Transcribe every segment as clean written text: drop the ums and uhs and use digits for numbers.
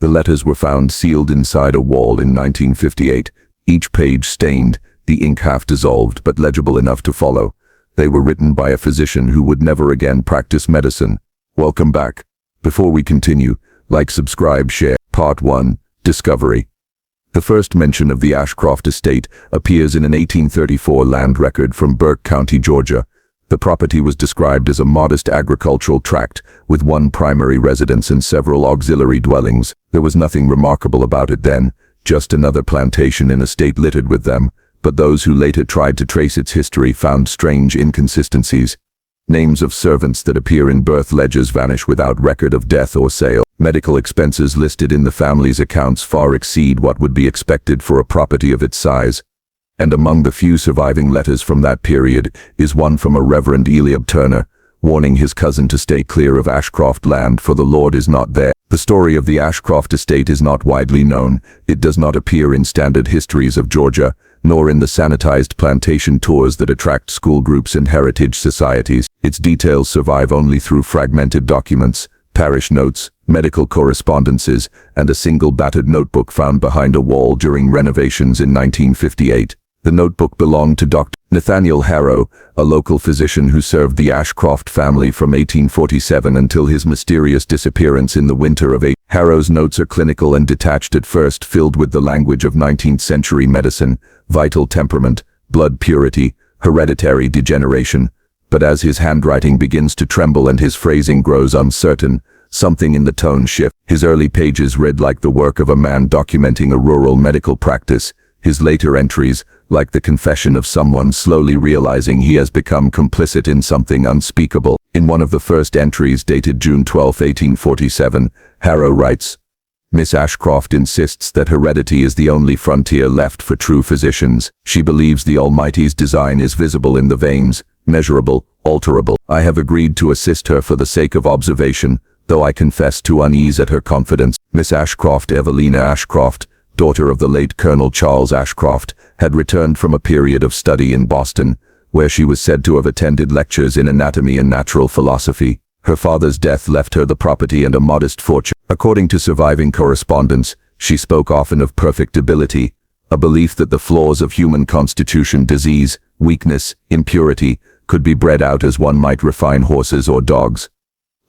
The letters were found sealed inside a wall in 1958, each page stained, the ink half dissolved but legible enough to follow. They were written by a physician who would never again practice medicine. Welcome back. Before we continue, like, subscribe, share. Part 1. Discovery. The first mention of the Ashcroft estate appears in an 1834 land record from Burke County, Georgia. The property was described as a modest agricultural tract with one primary residence and several auxiliary dwellings. There was nothing remarkable about it then, just another plantation in a state littered with them, but those who later tried to trace its history found strange inconsistencies. Names of servants that appear in birth ledgers vanish without record of death or sale. Medical expenses listed in the family's accounts far exceed what would be expected for a property of its size. And among the few surviving letters from that period is one from a Reverend Eliab Turner, warning his cousin to stay clear of Ashcroft land, for the Lord is not there. The story of the Ashcroft estate is not widely known. It does not appear in standard histories of Georgia, nor in the sanitized plantation tours that attract school groups and heritage societies. Its details survive only through fragmented documents, parish notes, medical correspondences, and a single battered notebook found behind a wall during renovations in 1958. The notebook belonged to Dr. Nathaniel Heir, a local physician who served the Ashcroft family from 1847 until his mysterious disappearance in the winter of 18. Heir's notes are clinical and detached at first, filled with the language of 19th century medicine, vital temperament, blood purity, hereditary degeneration. But as his handwriting begins to tremble and his phrasing grows uncertain, something in the tone shifts. His early pages read like the work of a man documenting a rural medical practice. His later entries, like the confession of someone slowly realizing he has become complicit in something unspeakable. In one of the first entries, dated June 12, 1847, Heir writes, "Miss Ashcroft insists that heredity is the only frontier left for true physicians. She believes the Almighty's design is visible in the veins, measurable, alterable. I have agreed to assist her for the sake of observation, though I confess to unease at her confidence." Miss Ashcroft, Evelina Ashcroft, daughter of the late Colonel Charles Ashcroft, had returned from a period of study in Boston, where she was said to have attended lectures in anatomy and natural philosophy. Her father's death left her the property and a modest fortune. According to surviving correspondence, she spoke often of perfect ability, a belief that the flaws of human constitution, disease, weakness, impurity, could be bred out as one might refine horses or dogs.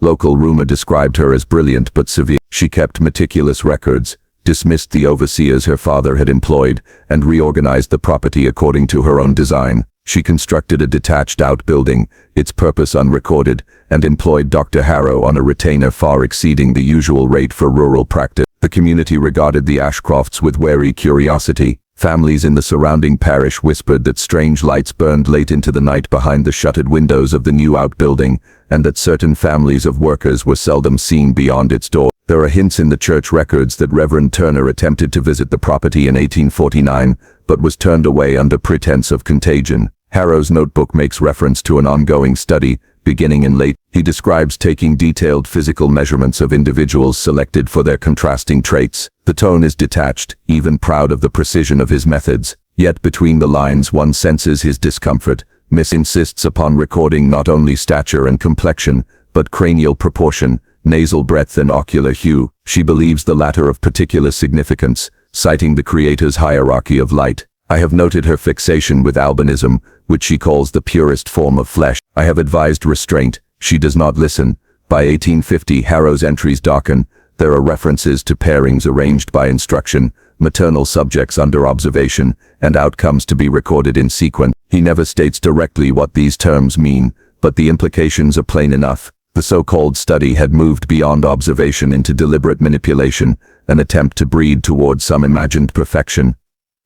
Local rumor described her as brilliant but severe. She kept meticulous records, dismissed the overseers her father had employed, and reorganized the property according to her own design. She constructed a detached outbuilding, its purpose unrecorded, and employed Dr. Heir on a retainer far exceeding the usual rate for rural practice. The community regarded the Ashcrofts with wary curiosity. Families in the surrounding parish whispered that strange lights burned late into the night behind the shuttered windows of the new outbuilding, and that certain families of workers were seldom seen beyond its door. There are hints in the church records that Reverend Turner attempted to visit the property in 1849, but was turned away under pretense of contagion. Heir's notebook makes reference to an ongoing study, beginning in late. He describes taking detailed physical measurements of individuals selected for their contrasting traits. The tone is detached, even proud of the precision of his methods. Yet between the lines one senses his discomfort. Miss insists upon recording not only stature and complexion, but cranial proportion, nasal breadth and ocular hue. She believes the latter of particular significance, citing the Creator's hierarchy of light. I have noted her fixation with albinism, which she calls the purest form of flesh. I have advised restraint. She does not listen. By 1850, Heir's entries darken. There are references to pairings arranged by instruction, maternal subjects under observation, and outcomes to be recorded in sequence. He never states directly what these terms mean, but the implications are plain enough. The so-called study had moved beyond observation into deliberate manipulation, an attempt to breed toward some imagined perfection.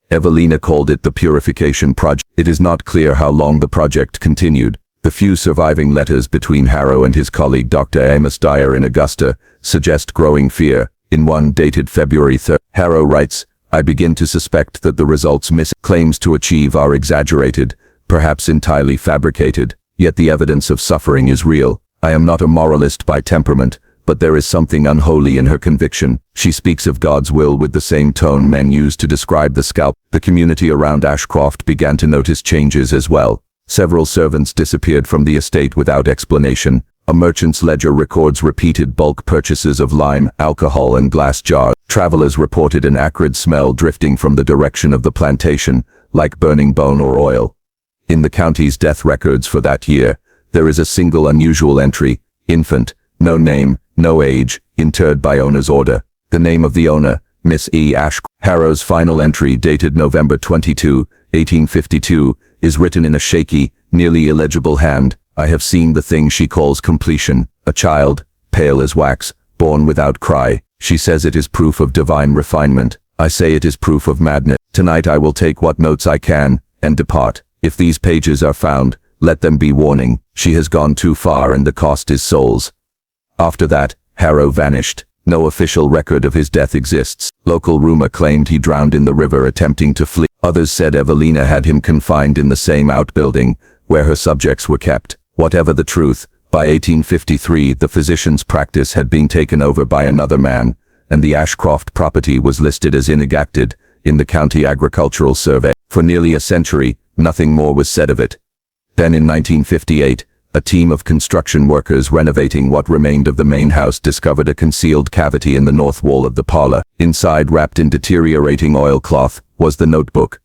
Evelina called it the Purification Project. It is not clear how long the project continued. The few surviving letters between Heir and his colleague Dr. Amos Dyer in Augusta suggest growing fear. In one dated February 3, Heir writes, "I begin to suspect that the results Miss claims to achieve are exaggerated, perhaps entirely fabricated, yet the evidence of suffering is real. I am not a moralist by temperament, but there is something unholy in her conviction. She speaks of God's will with the same tone men use to describe the scalp." The community around Ashcroft began to notice changes as well. Several servants disappeared from the estate without explanation. A merchant's ledger records repeated bulk purchases of lime, alcohol and glass jars. Travelers reported an acrid smell drifting from the direction of the plantation, like burning bone or oil. In the county's death records for that year, there is a single unusual entry: infant, no name, no age, interred by owner's order. The name of the owner, Miss E. Ashcroft. Harrow's final entry, dated November 22, 1852, is written in a shaky, nearly illegible hand. I have seen the thing she calls completion, a child, pale as wax, born without cry. She says it is proof of divine refinement. I say it is proof of madness. Tonight I will take what notes I can, and depart. If these pages are found, let them be warning. She has gone too far and the cost is souls. After that, Harrow vanished. No official record of his death exists. Local rumor claimed he drowned in the river attempting to flee. Others said Evelina had him confined in the same outbuilding, where her subjects were kept. Whatever the truth, by 1853 the physician's practice had been taken over by another man, and the Ashcroft property was listed as inexacted in the county agricultural survey. For nearly a century, nothing more was said of it. Then in 1958, a team of construction workers renovating what remained of the main house discovered a concealed cavity in the north wall of the parlor. Inside, wrapped in deteriorating oilcloth, was the notebook.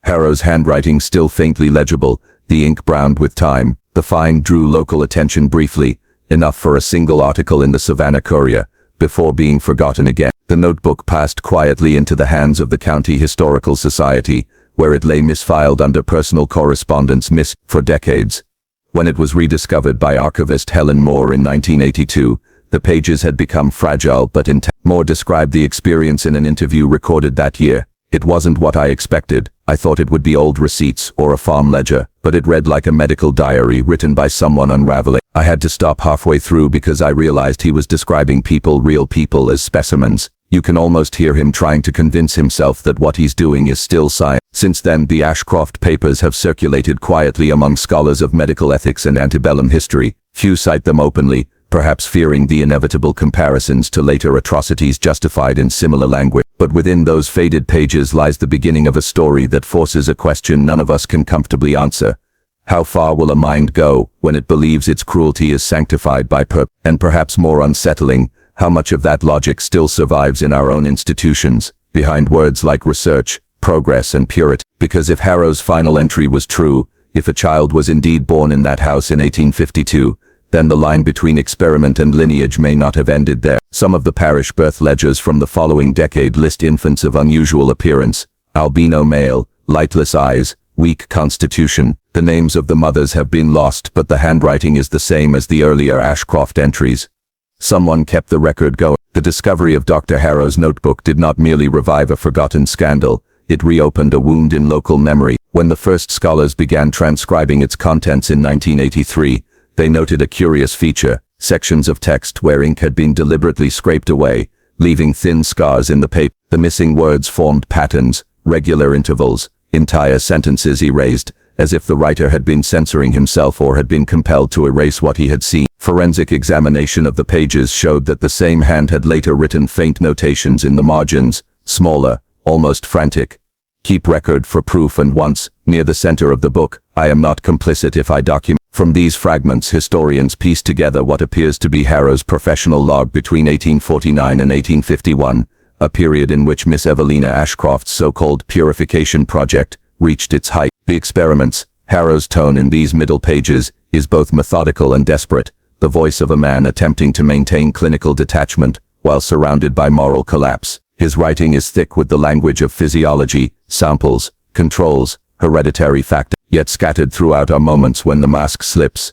Harrow's handwriting still faintly legible, the ink browned with time. The find drew local attention briefly, enough for a single article in the Savannah Courier, before being forgotten again. The notebook passed quietly into the hands of the County Historical Society, where it lay misfiled under personal correspondence for decades. When it was rediscovered by archivist Helen Moore in 1982, the pages had become fragile but intact. Moore described the experience in an interview recorded that year. It wasn't what I expected. I thought it would be old receipts or a farm ledger, but it read like a medical diary written by someone unraveling. I had to stop halfway through because I realized he was describing people, real people, as specimens. You can almost hear him trying to convince himself that what he's doing is still science. Since then, the Ashcroft papers have circulated quietly among scholars of medical ethics and antebellum history. Few cite them openly, perhaps fearing the inevitable comparisons to later atrocities justified in similar language. But within those faded pages lies the beginning of a story that forces a question none of us can comfortably answer. How far will a mind go when it believes its cruelty is sanctified by purpose? And perhaps more unsettling, how much of that logic still survives in our own institutions, behind words like research, progress and purity? Because if Harrow's final entry was true, if a child was indeed born in that house in 1852, then the line between experiment and lineage may not have ended there. Some of the parish birth ledgers from the following decade list infants of unusual appearance: albino male, lightless eyes, weak constitution. The names of the mothers have been lost, but the handwriting is the same as the earlier Ashcroft entries. Someone kept the record going. The discovery of Dr. Harrow's notebook did not merely revive a forgotten scandal, it reopened a wound in local memory. When the first scholars began transcribing its contents in 1983, they noted a curious feature: sections of text where ink had been deliberately scraped away, leaving thin scars in the paper. The missing words formed patterns, regular intervals, entire sentences erased, as if the writer had been censoring himself or had been compelled to erase what he had seen. Forensic examination of the pages showed that the same hand had later written faint notations in the margins, smaller, almost frantic. Keep record for proof, and once, near the center of the book, I am not complicit if I document. From these fragments, historians piece together what appears to be Harrow's professional log between 1849 and 1851, a period in which Miss Evelina Ashcroft's so-called purification project reached its height. The experiments, Harrow's tone in these middle pages, is both methodical and desperate, the voice of a man attempting to maintain clinical detachment while surrounded by moral collapse. His writing is thick with the language of physiology, samples, controls, hereditary factors, yet scattered throughout are moments when the mask slips.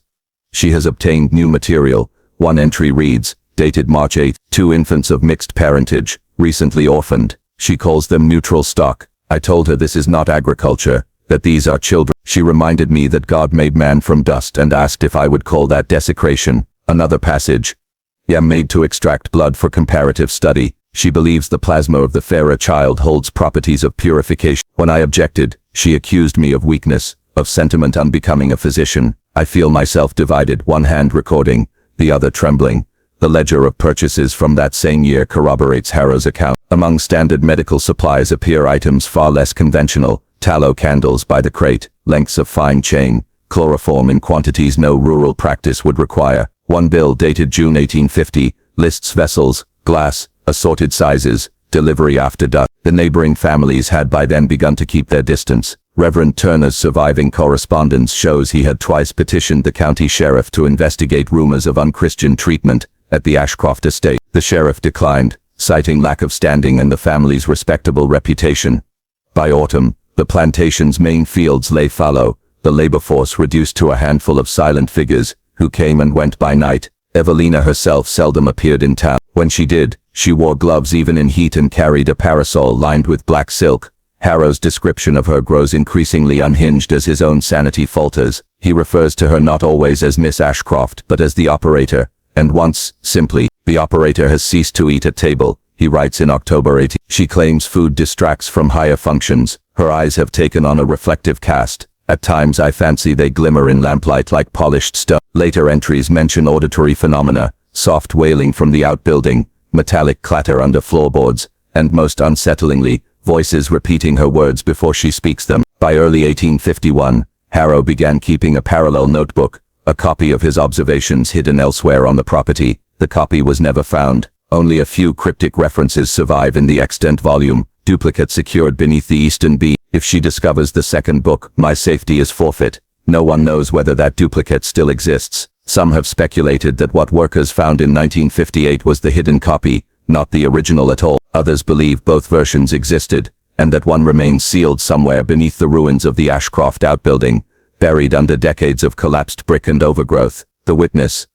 She has obtained new material. One entry reads, dated March 8, 2 infants of mixed parentage, recently orphaned. She calls them neutral stock. I told her this is not agriculture, that these are children. She reminded me that God made man from dust and asked if I would call that desecration. Another passage. I am made to extract blood for comparative study. She believes the plasma of the fairer child holds properties of purification. When I objected, she accused me of weakness, of sentiment unbecoming a physician. I feel myself divided, one hand recording, the other trembling. The ledger of purchases from that same year corroborates Harrow's account. Among standard medical supplies appear items far less conventional: tallow candles by the crate, lengths of fine chain, chloroform in quantities no rural practice would require, One bill dated June 1850 lists vessels, glass, assorted sizes, delivery after dusk. The neighboring families had by then begun to keep their distance. Reverend Turner's surviving correspondence shows he had twice petitioned the county sheriff to investigate rumors of unchristian treatment at the Ashcroft estate. The sheriff declined, citing lack of standing and the family's respectable reputation. By autumn, the plantation's main fields lay fallow, the labor force reduced to a handful of silent figures, who came and went by night. Evelina herself seldom appeared in town. When she did, she wore gloves even in heat and carried a parasol lined with black silk. Harrow's description of her grows increasingly unhinged as his own sanity falters. He refers to her not always as Miss Ashcroft but as the operator, and once, simply, the operator has ceased to eat at table, he writes in October 18. She claims food distracts from higher functions. Her eyes have taken on a reflective cast. At times I fancy they glimmer in lamplight like polished stone. Later entries mention auditory phenomena, soft wailing from the outbuilding, metallic clatter under floorboards, and most unsettlingly, voices repeating her words before she speaks them. By early 1851, Harrow began keeping a parallel notebook, a copy of his observations hidden elsewhere on the property. The copy was never found. Only a few cryptic references survive in the extant volume, duplicate secured beneath the eastern beam. If she discovers the second book, my safety is forfeit. No one knows whether that duplicate still exists. Some have speculated that what workers found in 1958 was the hidden copy, not the original at all. Others believe both versions existed, and that one remains sealed somewhere beneath the ruins of the Ashcroft outbuilding, buried under decades of collapsed brick and overgrowth. The witness.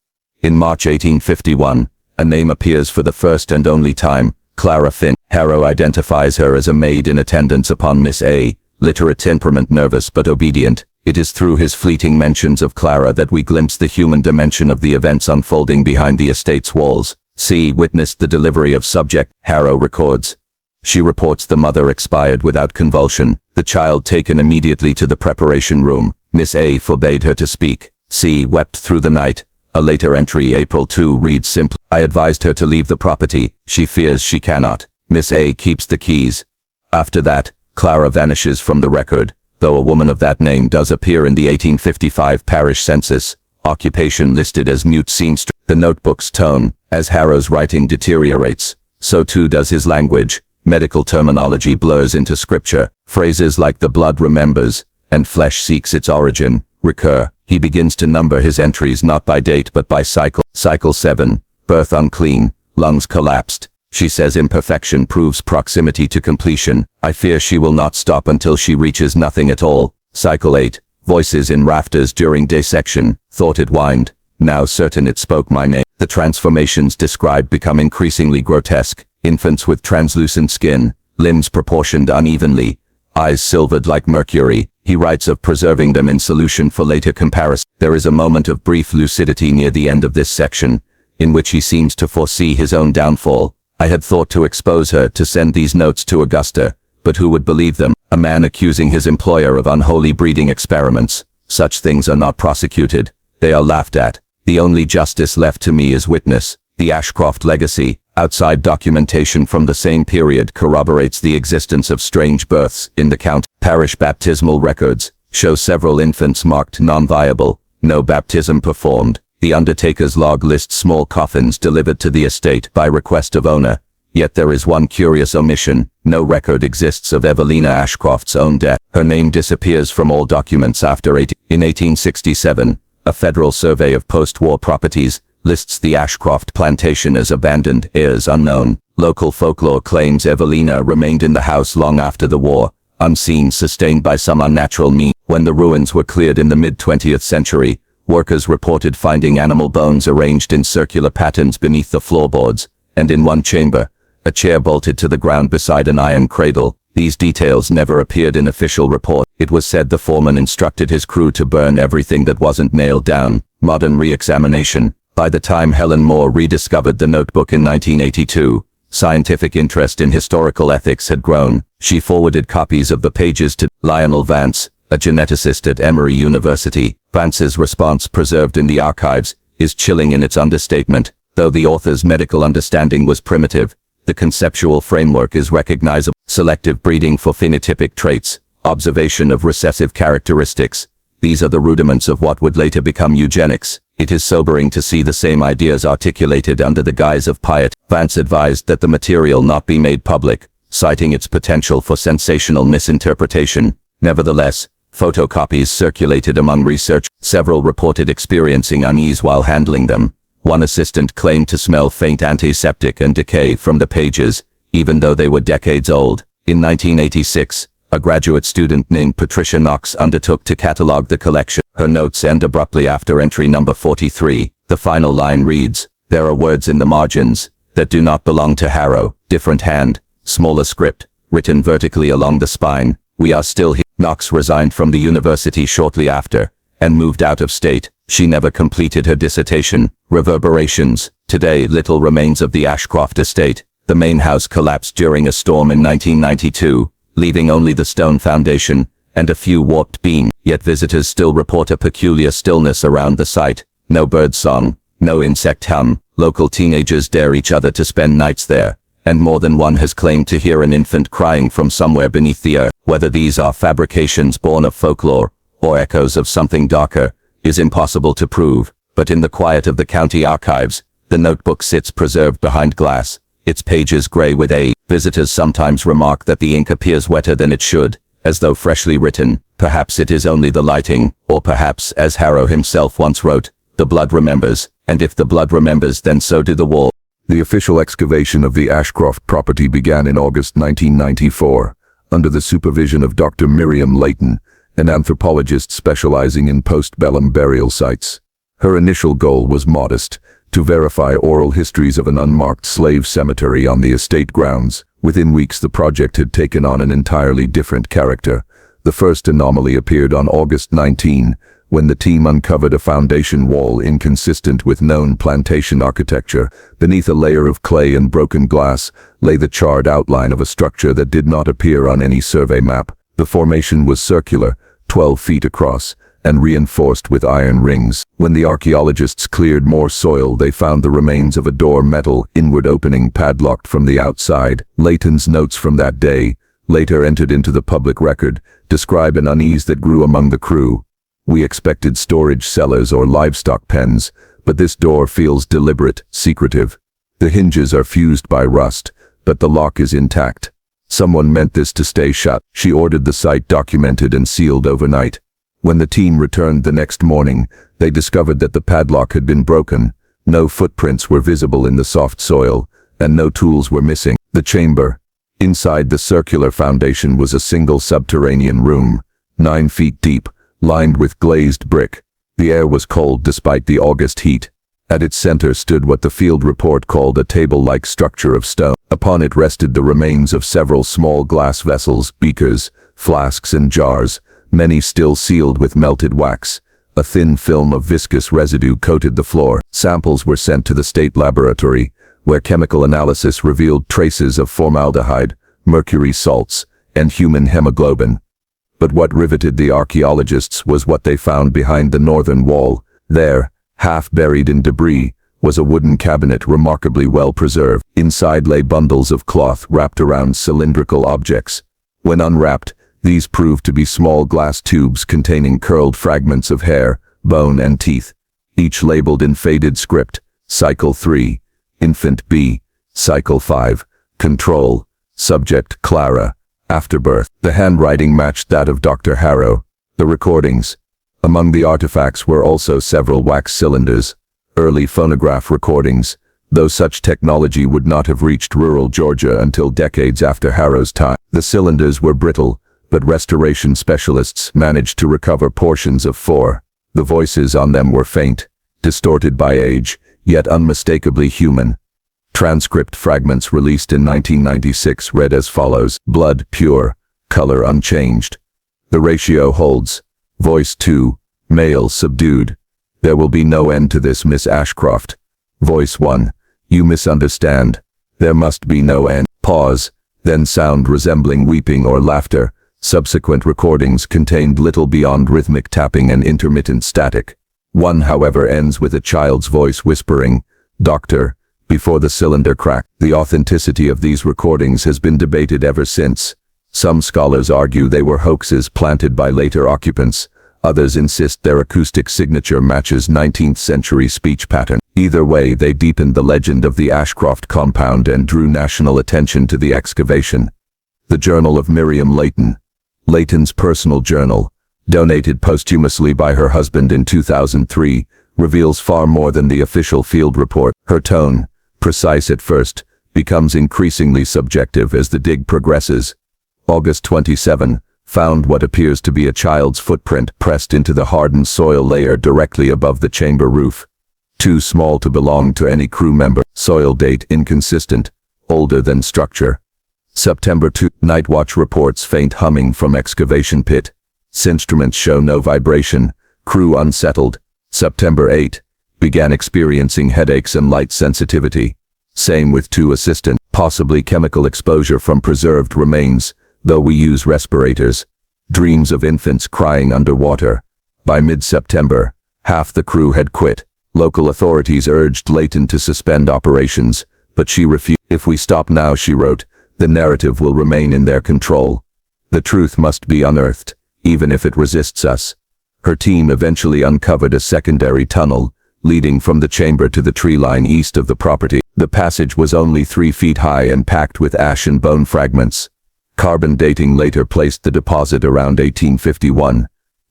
In March 1851, a name appears for the first and only time, Clara Finn. Harrow identifies her as a maid in attendance upon Miss A, literate temperament, nervous but obedient. It is through his fleeting mentions of Clara that we glimpse the human dimension of the events unfolding behind the estate's walls. C witnessed the delivery of subject, Harrow records. She reports the mother expired without convulsion, the child taken immediately to the preparation room. Miss A forbade her to speak. C wept through the night. A later entry, April 2, reads simply, I advised her to leave the property. She fears she cannot. Miss A keeps the keys. After that, Clara vanishes from the record, though a woman of that name does appear in the 1855 parish census. Occupation listed as mute seamstress. The notebook's tone, as Harrow's writing deteriorates, so too does his language. Medical terminology blurs into scripture. Phrases like the blood remembers, and flesh seeks its origin, recur. He begins to number his entries not by date but by cycle. Cycle 7, birth unclean, lungs collapsed. She says imperfection proves proximity to completion. I fear she will not stop until she reaches nothing at all. Cycle 8, voices in rafters during dissection, thought it whined, now certain it spoke my name. The transformations described become increasingly grotesque. Infants with translucent skin, limbs proportioned unevenly, eyes silvered like mercury. He writes of preserving them in solution for later comparison. There is a moment of brief lucidity near the end of this section, in which he seems to foresee his own downfall. I had thought to expose her, to send these notes to Augusta, but who would believe them? A man accusing his employer of unholy breeding experiments. Such things are not prosecuted. They are laughed at. The only justice left to me is witness. The Ashcroft legacy. Outside documentation from the same period corroborates the existence of strange births in the county. Parish baptismal records show several infants marked non-viable, no baptism performed. The undertaker's log lists small coffins delivered to the estate by request of owner. Yet there is one curious omission. No record exists of Evelina Ashcroft's own death. Her name disappears from all documents after In 1867, a federal survey of post-war properties lists the Ashcroft plantation as abandoned, heirs unknown. Local folklore claims Evelina remained in the house long after the war, unseen, sustained by some unnatural means. When the ruins were cleared in the mid-20th century, workers reported finding animal bones arranged in circular patterns beneath the floorboards, and in one chamber, a chair bolted to the ground beside an iron cradle. These details never appeared in official reports. It was said the foreman instructed his crew to burn everything that wasn't nailed down. Modern re-examination. By the time Helen Moore rediscovered the notebook in 1982, scientific interest in historical ethics had grown. She forwarded copies of the pages to Lionel Vance, a geneticist at Emory University. Vance's response, preserved in the archives, is chilling in its understatement. Though the author's medical understanding was primitive, the conceptual framework is recognizable. Selective breeding for phenotypic traits, observation of recessive characteristics. These are the rudiments of what would later become eugenics. It is sobering to see the same ideas articulated under the guise of piety. Vance advised that the material not be made public, citing its potential for sensational misinterpretation. Nevertheless, photocopies circulated among researchers. Several reported experiencing unease while handling them. One assistant claimed to smell faint antiseptic and decay from the pages, even though they were decades old. In 1986, a graduate student named Patricia Knox undertook to catalog the collection. Her notes end abruptly after entry number 43. The final line reads, "There are words in the margins that do not belong to Harrow. Different hand, smaller script, written vertically along the spine. We are still here." Knox resigned from the university shortly after and moved out of state. She never completed her dissertation. Reverberations. Today, little remains of the Ashcroft estate. The main house collapsed during a storm in 1992, leaving only the stone foundation and a few warped beams. Yet visitors still report a peculiar stillness around the site. No bird song, no insect hum. Local teenagers dare each other to spend nights there, and more than one has claimed to hear an infant crying from somewhere beneath the earth. Whether these are fabrications born of folklore or echoes of something darker is impossible to prove, but in the quiet of the county archives, the notebook sits preserved behind glass, its pages gray with age. Visitors sometimes remark that the ink appears wetter than it should, as though freshly written. Perhaps it is only the lighting, or perhaps, as Harrow himself once wrote, the blood remembers, and if the blood remembers, then so do the walls. The official excavation of the Ashcroft property began in August 1994, under the supervision of Dr. Miriam Layton, an anthropologist specializing in post-bellum burial sites. Her initial goal was modest, to verify oral histories of an unmarked slave cemetery on the estate grounds. Within weeks, the project had taken on an entirely different character. The first anomaly appeared on August 19, when the team uncovered a foundation wall inconsistent with known plantation architecture. Beneath a layer of clay and broken glass lay the charred outline of a structure that did not appear on any survey map. The formation was circular, 12 feet across, and reinforced with iron rings. When the archaeologists cleared more soil, they found the remains of a door metal inward opening padlocked from the outside. Layton's notes from that day, later entered into the public record, describe an unease that grew among the crew. "We expected storage cellars or livestock pens, but this door feels deliberate, secretive. The hinges are fused by rust, but the lock is intact. Someone meant this to stay shut." She ordered the site documented and sealed overnight. When the team returned the next morning, they discovered that the padlock had been broken. No footprints were visible in the soft soil, and no tools were missing. The chamber. Inside the circular foundation was a single subterranean room, 9 feet deep, lined with glazed brick. The air was cold despite the August heat. At its center stood what the field report called a table-like structure of stone. Upon it rested the remains of several small glass vessels, beakers, flasks and jars, many still sealed with melted wax. A thin film of viscous residue coated the floor. Samples were sent to the state laboratory, where chemical analysis revealed traces of formaldehyde, mercury salts, and human hemoglobin. But what riveted the archaeologists was what they found behind the northern wall. There, half buried in debris, was a wooden cabinet remarkably well preserved. Inside lay bundles of cloth wrapped around cylindrical objects. When unwrapped, these proved to be small glass tubes containing curled fragments of hair, bone and teeth, each labeled in faded script: Cycle 3, Infant B, Cycle 5, Control, Subject Clara, Afterbirth. The handwriting matched that of Dr. Harrow. The recordings. Among the artifacts were also several wax cylinders, early phonograph recordings, though such technology would not have reached rural Georgia until decades after Harrow's time. The cylinders were brittle, but restoration specialists managed to recover portions of 4. The voices on them were faint, distorted by age, yet unmistakably human. Transcript fragments released in 1996 read as follows: blood pure, color unchanged. The ratio holds. Voice 2, male subdued. There will be no end to this, Miss Ashcroft. Voice 1, you misunderstand. There must be no end. Pause, then sound resembling weeping or laughter. Subsequent recordings contained little beyond rhythmic tapping and intermittent static. One, however, ends with a child's voice whispering, "Doctor," before the cylinder cracked. The authenticity of these recordings has been debated ever since. Some scholars argue they were hoaxes planted by later occupants. Others insist their acoustic signature matches 19th century speech pattern. Either way, they deepened the legend of the Ashcroft compound and drew national attention to the excavation. The Journal of Miriam Layton, Layton's personal journal, donated posthumously by her husband in 2003, reveals far more than the official field report. Her tone, precise at first, becomes increasingly subjective as the dig progresses. August 27, found what appears to be a child's footprint pressed into the hardened soil layer directly above the chamber roof. Too small to belong to any crew member. Soil date inconsistent, older than structure. September 2, Night Watch reports faint humming from excavation pit. Instruments show no vibration, crew unsettled. September 8, began experiencing headaches and light sensitivity. Same with 2 assistants, possibly chemical exposure from preserved remains, though we use respirators. Dreams of infants crying underwater. By mid-September, half the crew had quit. Local authorities urged Layton to suspend operations, but she refused. If we stop now, she wrote, the narrative will remain in their control. The truth must be unearthed, even if it resists us. Her team eventually uncovered a secondary tunnel, leading from the chamber to the tree line east of the property. The passage was only 3 feet high and packed with ash and bone fragments. Carbon dating later placed the deposit around 1851.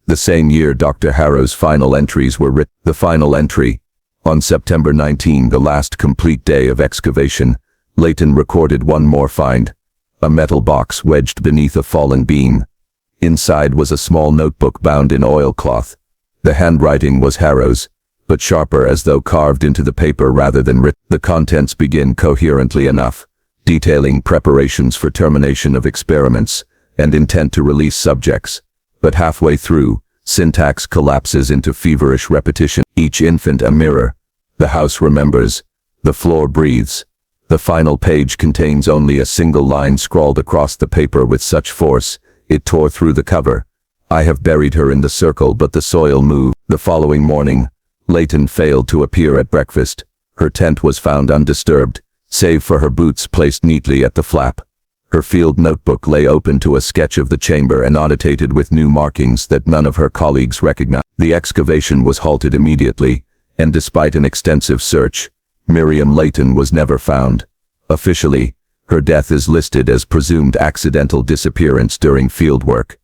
The same year Dr. Harrow's final entries were written. The final entry. On September 19, the last complete day of excavation, Layton recorded one more find. A metal box wedged beneath a fallen beam. Inside was a small notebook bound in oilcloth. The handwriting was Harrow's, but sharper as though carved into the paper rather than written. The contents begin coherently enough, detailing preparations for termination of experiments and intent to release subjects. But halfway through, syntax collapses into feverish repetition. Each infant a mirror. The house remembers. The floor breathes. The final page contains only a single line scrawled across the paper with such force, it tore through the cover. I have buried her in the circle, but the soil moved. The following morning, Layton failed to appear at breakfast. Her tent was found undisturbed, save for her boots placed neatly at the flap. Her field notebook lay open to a sketch of the chamber and annotated with new markings that none of her colleagues recognized. The excavation was halted immediately, and despite an extensive search, Miriam Layton was never found. Officially, her death is listed as presumed accidental disappearance during fieldwork.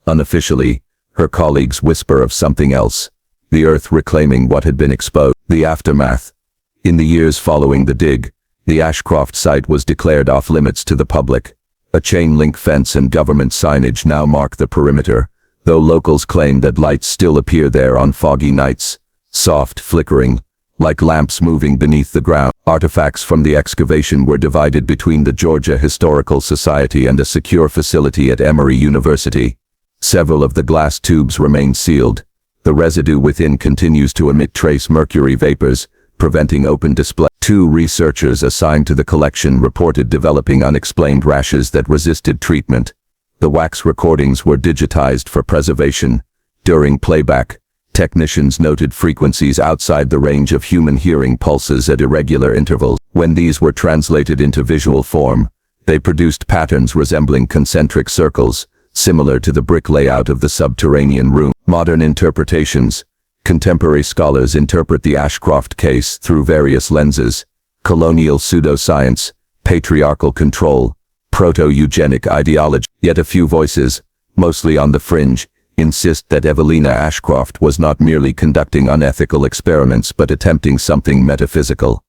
Unofficially, her colleagues whisper of something else, the earth reclaiming what had been exposed. The aftermath. In the years following the dig, the Ashcroft site was declared off-limits to the public. A chain-link fence and government signage now mark the perimeter, though locals claim that lights still appear there on foggy nights, soft, flickering, like lamps moving beneath the ground. Artifacts from the excavation were divided between the Georgia Historical Society and a secure facility at Emory University. Several of the glass tubes remain sealed. The residue within continues to emit trace mercury vapors, preventing open display. 2 researchers assigned to the collection reported developing unexplained rashes that resisted treatment. The wax recordings were digitized for preservation. During playback, technicians noted frequencies outside the range of human hearing pulses at irregular intervals. When these were translated into visual form, they produced patterns resembling concentric circles, similar to the brick layout of the subterranean room. Modern interpretations. Contemporary scholars interpret the Ashcroft case through various lenses: colonial pseudoscience, patriarchal control, proto-eugenic ideology. Yet a few voices, mostly on the fringe, insist that Evelina Ashcroft was not merely conducting unethical experiments but attempting something metaphysical.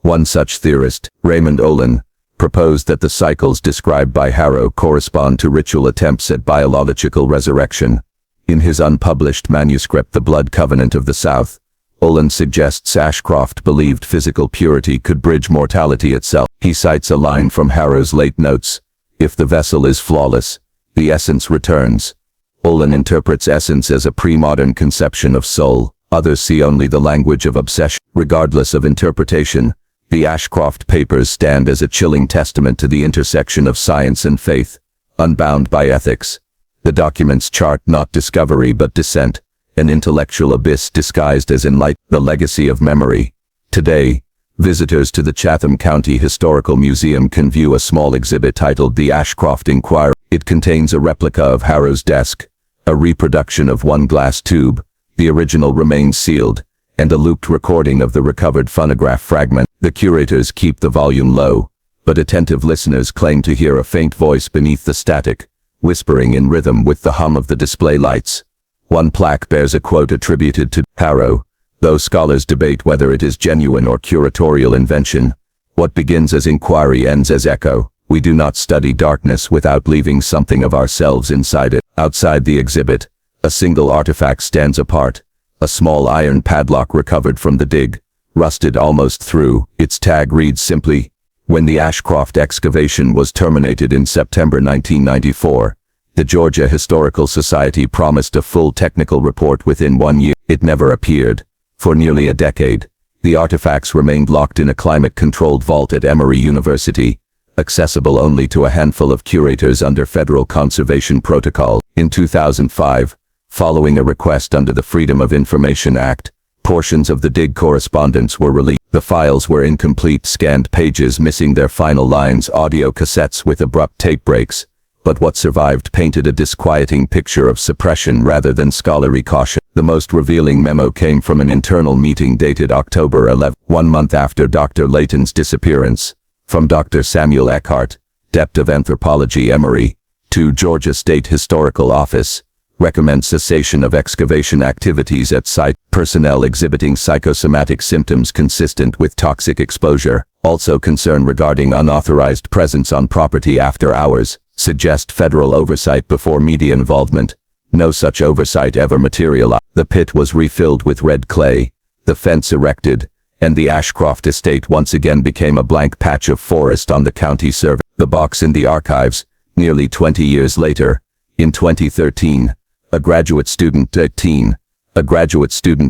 One such theorist, Raymond Olin, proposed that the cycles described by Harrow correspond to ritual attempts at biological resurrection. In his unpublished manuscript The Blood Covenant of the South, Olin suggests Ashcroft believed physical purity could bridge mortality itself. He cites a line from Harrow's late notes: "If the vessel is flawless, the essence returns." Olin interprets essence as a pre-modern conception of soul. Others see only the language of obsession. Regardless of interpretation, the Ashcroft papers stand as a chilling testament to the intersection of science and faith, unbound by ethics. The documents chart not discovery but descent, an intellectual abyss disguised as enlightenment. The legacy of memory. Today, visitors to the Chatham County Historical Museum can view a small exhibit titled The Ashcroft Inquiry. It contains a replica of Harrow's desk, A reproduction of one glass tube, the original remains sealed, and a looped recording of the recovered phonograph fragment. The curators keep the volume low, but attentive listeners claim to hear a faint voice beneath the static, whispering in rhythm with the hum of the display lights. One plaque bears a quote attributed to Heir, though scholars debate whether it is genuine or curatorial invention. What begins as inquiry ends as echo. We do not study darkness without leaving something of ourselves inside it. Outside the exhibit, a single artifact stands apart, a small iron padlock recovered from the dig, rusted almost through. Its tag reads simply, "When the Ashcroft excavation was terminated in September 1994, the Georgia Historical Society promised a full technical report within 1 year. It never appeared. For nearly a decade, the artifacts remained locked in a climate-controlled vault at Emory University, accessible only to a handful of curators under federal conservation protocol. In 2005, following a request under the Freedom of Information Act, portions of the dig correspondence were released. The files were incomplete, scanned pages missing their final lines, audio cassettes with abrupt tape breaks, but what survived painted a disquieting picture of suppression rather than scholarly caution. The most revealing memo came from an internal meeting dated October 11, 1 month after Dr. Layton's disappearance. From Dr. Samuel Eckhart, Dept of Anthropology, Emory, to Georgia State Historical Office, recommend cessation of excavation activities at site. Personnel exhibiting psychosomatic symptoms consistent with toxic exposure, also concern regarding unauthorized presence on property after hours, suggest federal oversight before media involvement. No such oversight ever materialized. The pit was refilled with red clay, the fence erected, and the Ashcroft estate once again became a blank patch of forest on the county survey. The box in the archives, nearly 20 years later, in 2013, a graduate student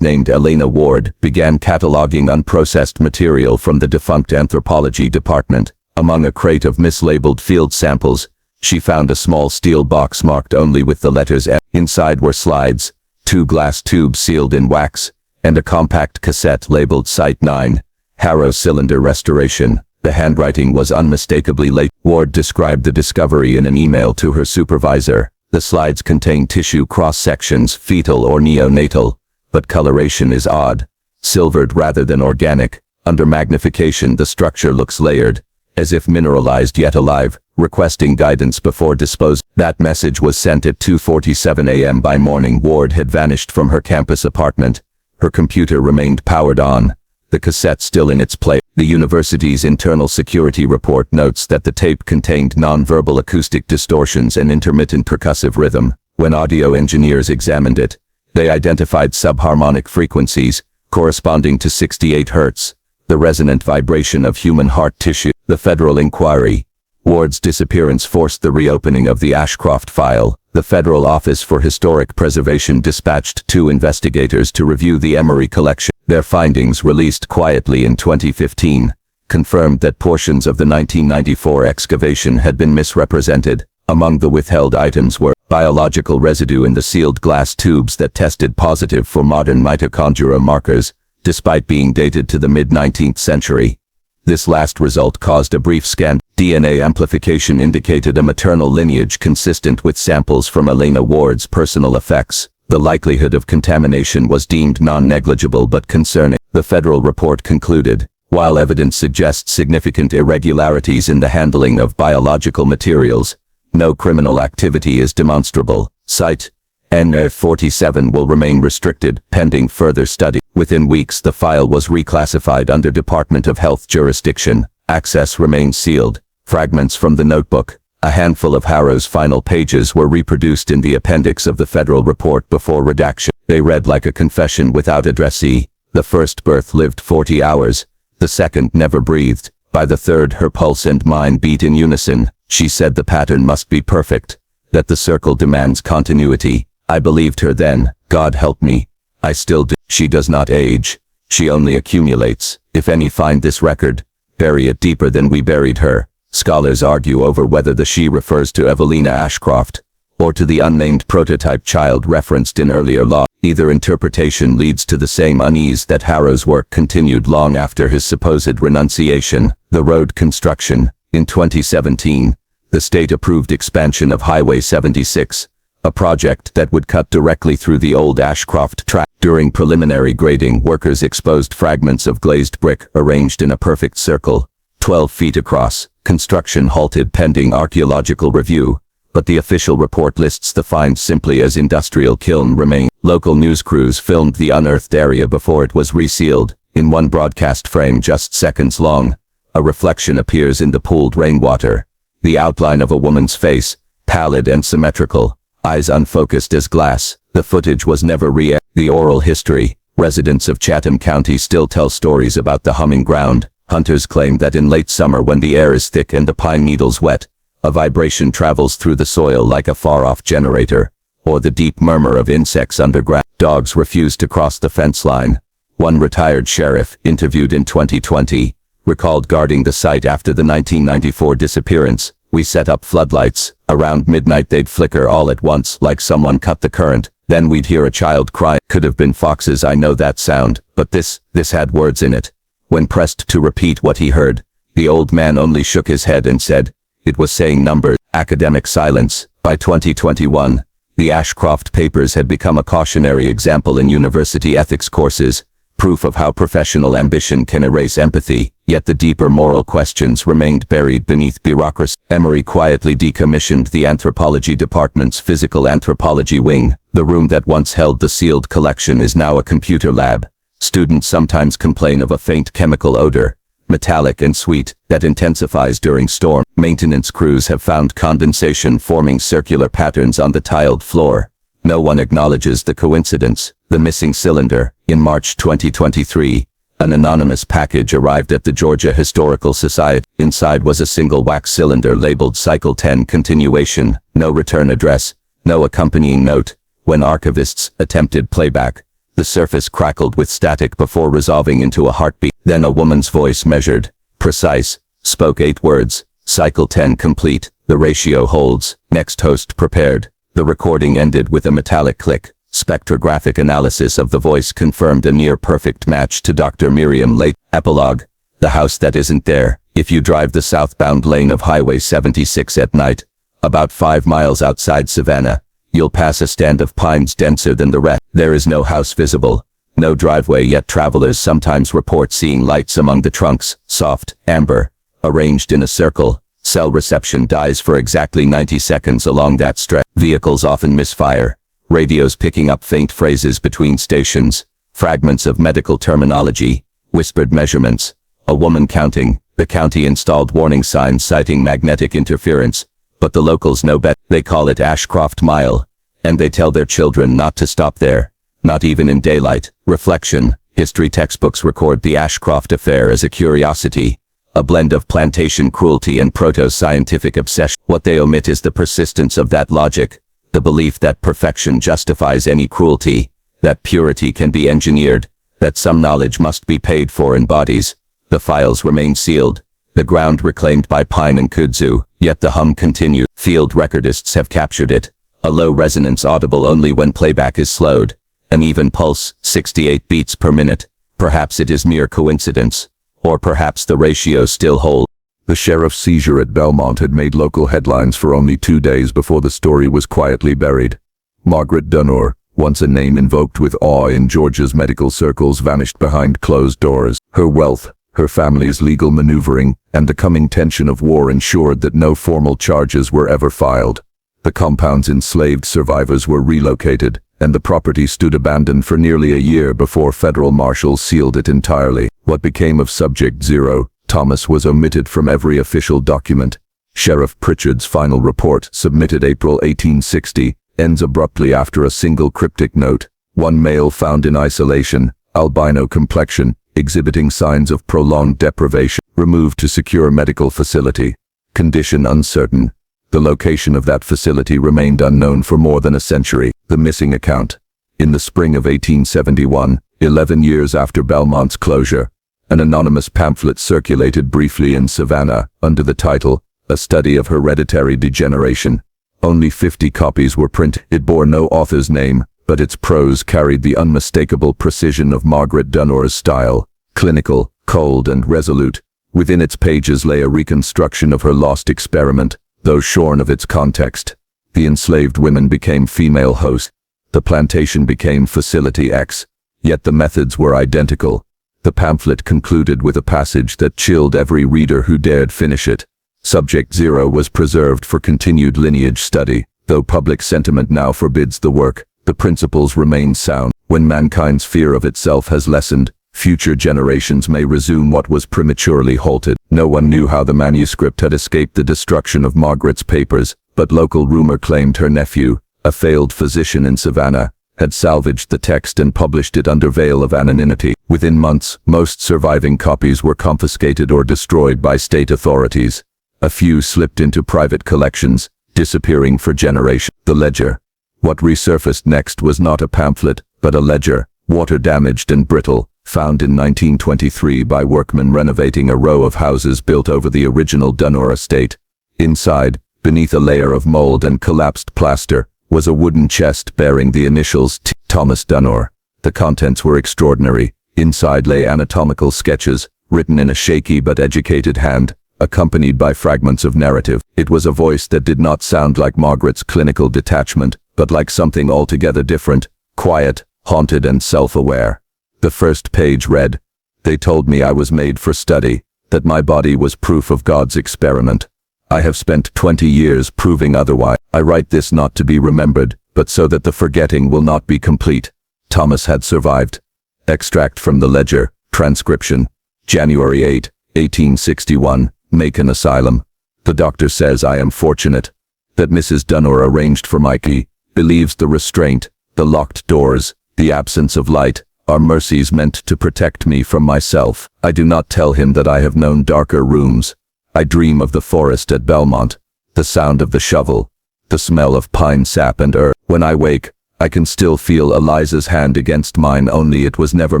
named Elena Ward began cataloging unprocessed material from the defunct anthropology department. Among a crate of mislabeled field samples, she found a small steel box marked only with the letters F. Inside were slides, 2 glass tubes sealed in wax, and a compact cassette labeled Site 9, Harrow Cylinder Restoration. The handwriting was unmistakably late. Ward described the discovery in an email to her supervisor. The slides contain tissue cross-sections, fetal or neonatal, but coloration is odd, silvered rather than organic. Under magnification the structure looks layered, as if mineralized yet alive, requesting guidance before disposal. That message was sent at 2:47 a.m. By morning Ward had vanished from her campus apartment. Her computer remained powered on, the cassette still in its place. The university's internal security report notes that the tape contained non-verbal acoustic distortions and intermittent percussive rhythm. When audio engineers examined it, they identified subharmonic frequencies, corresponding to 68 Hz, the resonant vibration of human heart tissue. The federal inquiry. Ward's disappearance forced the reopening of the Ashcroft file. The Federal Office for Historic Preservation dispatched 2 investigators to review the Emory collection. Their findings, released quietly in 2015, confirmed that portions of the 1994 excavation had been misrepresented. Among the withheld items were biological residue in the sealed glass tubes that tested positive for modern mitochondria markers, despite being dated to the mid-19th century. This last result caused a brief scan. DNA amplification indicated a maternal lineage consistent with samples from Elena Ward's personal effects. The likelihood of contamination was deemed non-negligible but concerning. The federal report concluded, while evidence suggests significant irregularities in the handling of biological materials, no criminal activity is demonstrable. Site NF47 will remain restricted, pending further study. Within weeks the file was reclassified under Department of Health jurisdiction. Access remains sealed. Fragments from the notebook, a handful of Harrow's final pages, were reproduced in the appendix of the federal report before redaction. They read like a confession without addressee. The first birth lived 40 hours. The second never breathed. By the third her pulse and mind beat in unison. She said the pattern must be perfect, that the circle demands continuity. I believed her then. God help me. I still do. She does not age. She only accumulates. If any find this record, bury it deeper than we buried her. Scholars argue over whether the she refers to Evelina Ashcroft, or to the unnamed prototype child referenced in earlier law. Either interpretation leads to the same unease that Harrow's work continued long after his supposed renunciation. The road construction. In 2017, the state approved expansion of Highway 76, a project that would cut directly through the old Ashcroft track. During preliminary grading, workers exposed fragments of glazed brick arranged in a perfect circle, 12 feet across. Construction halted pending archaeological review, but the official report lists the finds simply as industrial kiln remains. Local news crews filmed the unearthed area before it was resealed. In one broadcast frame just seconds long, a reflection appears in the pooled rainwater. The outline of a woman's face, pallid and symmetrical, eyes unfocused as glass. The footage was never The oral history. Residents of Chatham County still tell stories about the humming ground. Hunters claim that in late summer when the air is thick and the pine needles wet, a vibration travels through the soil like a far-off generator, or the deep murmur of insects underground. Dogs refuse to cross the fence line. One retired sheriff, interviewed in 2020, recalled guarding the site after the 1994 disappearance. We set up floodlights. Around midnight they'd flicker all at once like someone cut the current. Then we'd hear a child cry. Could have been foxes, I know that sound, but this had words in it. When pressed to repeat what he heard, the old man only shook his head and said, it was saying numbers. Academic silence. By 2021, the Ashcroft Papers had become a cautionary example in university ethics courses, proof of how professional ambition can erase empathy, yet the deeper moral questions remained buried beneath bureaucracy. Emory quietly decommissioned the anthropology department's physical anthropology wing. The room that once held the sealed collection is now a computer lab. Students sometimes complain of a faint chemical odor, metallic and sweet, that intensifies during storm. Maintenance crews have found condensation forming circular patterns on the tiled floor. No one acknowledges the coincidence. The missing cylinder. In March 2023, an anonymous package arrived at the Georgia Historical Society. Inside was a single wax cylinder labeled Cycle 10 Continuation. No return address, no accompanying note. When archivists attempted playback, the surface crackled with static before resolving into a heartbeat. Then a woman's voice, measured, precise, spoke 8 words. Cycle 10 complete. The ratio holds. Next host prepared. The recording ended with a metallic click. Spectrographic analysis of the voice confirmed a near-perfect match to Dr. Miriam Lake. Epilogue. The house that isn't there. If you drive the southbound lane of Highway 76 at night, about 5 miles outside Savannah, you'll pass a stand of pines denser than the rest. There is no house visible, no driveway, yet travelers sometimes report seeing lights among the trunks, soft, amber, arranged in a circle. Cell reception dies for exactly 90 seconds along that stretch. Vehicles often misfire. Radios picking up faint phrases between stations, fragments of medical terminology, whispered measurements, a woman counting. The county installed warning signs citing magnetic interference, but the locals know better. They call it Ashcroft Mile, and they tell their children not to stop there, not even in daylight. Reflection. History textbooks record the Ashcroft affair as a curiosity, a blend of plantation cruelty and proto-scientific obsession. What they omit is the persistence of that logic. The belief that perfection justifies any cruelty, that purity can be engineered, that some knowledge must be paid for in bodies. The files remain sealed, the ground reclaimed by pine and kudzu, yet the hum continues. Field recordists have captured it, a low resonance audible only when playback is slowed, an even pulse, 68 beats per minute. Perhaps it is mere coincidence, or perhaps the ratio still holds. The sheriff's seizure at Belmont had made local headlines for only 2 days before the story was quietly buried. Margaret Densmore, once a name invoked with awe in Georgia's medical circles, vanished behind closed doors. Her wealth, her family's legal maneuvering, and the coming tension of war ensured that no formal charges were ever filed. The compound's enslaved survivors were relocated, and the property stood abandoned for nearly a year before federal marshals sealed it entirely. What became of Subject Zero, Thomas, was omitted from every official document. Sheriff Pritchard's final report, submitted April 1860, ends abruptly after a single cryptic note. One male found in isolation, albino complexion, exhibiting signs of prolonged deprivation, removed to secure medical facility. Condition uncertain. The location of that facility remained unknown for more than a century. The missing account. In the spring of 1871, 11 years after Belmont's closure, an anonymous pamphlet circulated briefly in Savannah, under the title, A Study of Hereditary Degeneration. Only 50 copies were printed. It bore no author's name, but its prose carried the unmistakable precision of Margaret Densmore's style, clinical, cold and resolute. Within its pages lay a reconstruction of her lost experiment, though shorn of its context. The enslaved women became female hosts. The plantation became Facility X. Yet the methods were identical. The pamphlet concluded with a passage that chilled every reader who dared finish it. Subject 0 was preserved for continued lineage study. Though public sentiment now forbids the work, the principles remain sound. When mankind's fear of itself has lessened, future generations may resume what was prematurely halted. No one knew how the manuscript had escaped the destruction of Margaret's papers, but local rumor claimed her nephew, a failed physician in Savannah, had salvaged the text and published it under veil of anonymity. Within months, most surviving copies were confiscated or destroyed by state authorities. A few slipped into private collections, disappearing for generations. The ledger. What resurfaced next was not a pamphlet, but a ledger, water-damaged and brittle, found in 1923 by workmen renovating a row of houses built over the original Dunor estate. Inside, beneath a layer of mold and collapsed plaster, was a wooden chest bearing the initials T. Thomas Dunor. The contents were extraordinary. Inside lay anatomical sketches, written in a shaky but educated hand, accompanied by fragments of narrative. It was a voice that did not sound like Margaret's clinical detachment, but like something altogether different, quiet, haunted and self-aware. The first page read, "They told me I was made for study, that my body was proof of God's experiment. I have spent 20 years proving otherwise. I write this not to be remembered, but so that the forgetting will not be complete. Thomas had survived." Extract from the ledger, transcription. January 8, 1861, Macon Asylum. "The doctor says I am fortunate. That Mrs. Dunor arranged for my key, believes the restraint, the locked doors, the absence of light, are mercies meant to protect me from myself. I do not tell him that I have known darker rooms. I dream of the forest at Belmont, the sound of the shovel, the smell of pine sap and earth. When I wake, I can still feel Eliza's hand against mine, only it was never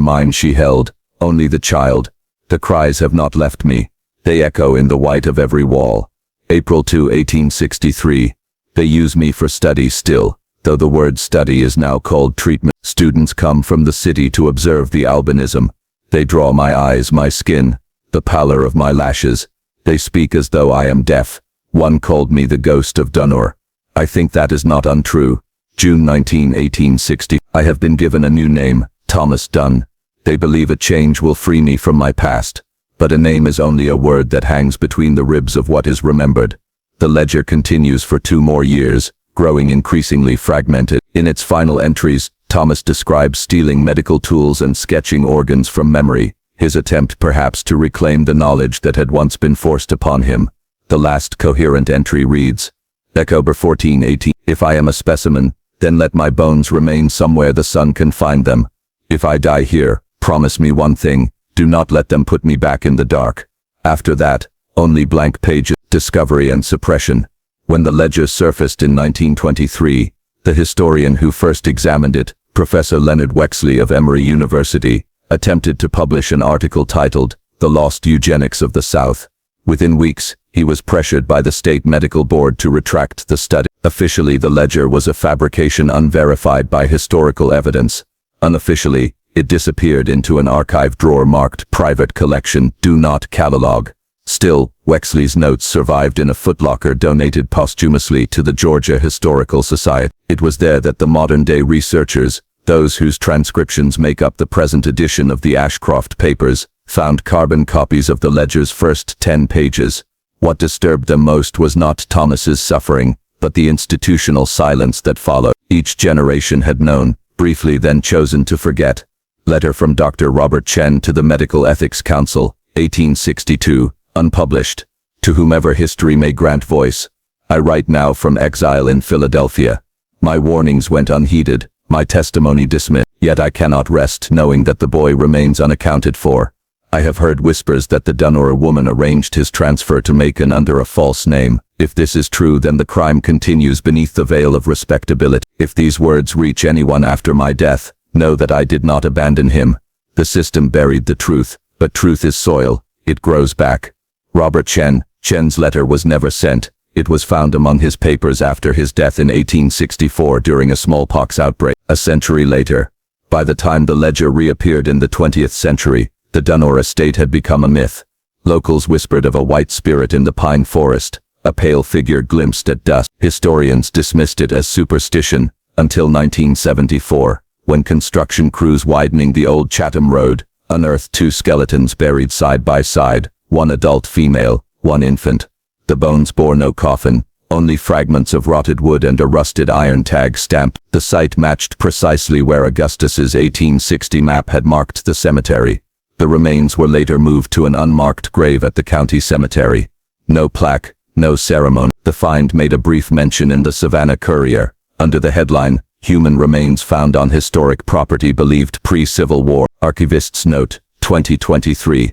mine she held, only the child. The cries have not left me. They echo in the white of every wall." April 2, 1863. "They use me for study still, though the word study is now called treatment. Students come from the city to observe the albinism. They draw my eyes, my skin, the pallor of my lashes. They speak as though I am deaf. One called me the ghost of Dunor. I think that is not untrue." June 19, 1860. "I have been given a new name, Thomas Dunn. They believe a change will free me from my past. But a name is only a word that hangs between the ribs of what is remembered." The ledger continues for 2 more years, growing increasingly fragmented. In its final entries, Thomas describes stealing medical tools and sketching organs from memory, his attempt perhaps to reclaim the knowledge that had once been forced upon him. The last coherent entry reads, October 14, 18. "If I am a specimen, then let my bones remain somewhere the sun can find them. If I die here, promise me one thing, do not let them put me back in the dark." After that, only blank pages, discovery and suppression. When the ledger surfaced in 1923, the historian who first examined it, Professor Leonard Wexley of Emory University, attempted to publish an article titled, "The Lost Eugenics of the South." Within weeks, he was pressured by the state medical board to retract the study. Officially, the ledger was a fabrication unverified by historical evidence. Unofficially, it disappeared into an archive drawer marked "Private Collection, Do Not Catalog." Still, Wexley's notes survived in a footlocker donated posthumously to the Georgia Historical Society. It was there that the modern-day researchers, those whose transcriptions make up the present edition of the Ashcroft Papers, found carbon copies of the ledger's first 10 pages. What disturbed them most was not Thomas's suffering, but the institutional silence that followed. Each generation had known, briefly then chosen to forget. Letter from Dr. Robert Chen to the Medical Ethics Council, 1862, unpublished. "To whomever history may grant voice, I write now from exile in Philadelphia. My warnings went unheeded, my testimony dismissed, yet I cannot rest knowing that the boy remains unaccounted for. I have heard whispers that the Dunor woman arranged his transfer to Macon under a false name. If this is true, then the crime continues beneath the veil of respectability. If these words reach anyone after my death, know that I did not abandon him. The system buried the truth, but truth is soil, it grows back." Robert Chen. Chen's letter was never sent. It was found among his papers after his death in 1864 during a smallpox outbreak. A century later, by the time the ledger reappeared in the 20th century, the Dunor estate had become a myth. Locals whispered of a white spirit in the pine forest, A pale figure glimpsed at dusk. Historians dismissed it as superstition until 1974, when construction crews widening the old Chatham Road unearthed 2 skeletons buried side by side, one adult female, one infant. The bones bore no coffin, only fragments of rotted wood and a rusted iron tag stamp. The site matched precisely where Augustus's 1860 map had marked the cemetery. The remains were later moved to an unmarked grave at the county cemetery. No plaque, no ceremony. The find made a brief mention in the Savannah Courier, under the headline, "Human Remains Found on Historic Property Believed Pre-Civil War." Archivist's note, 2023.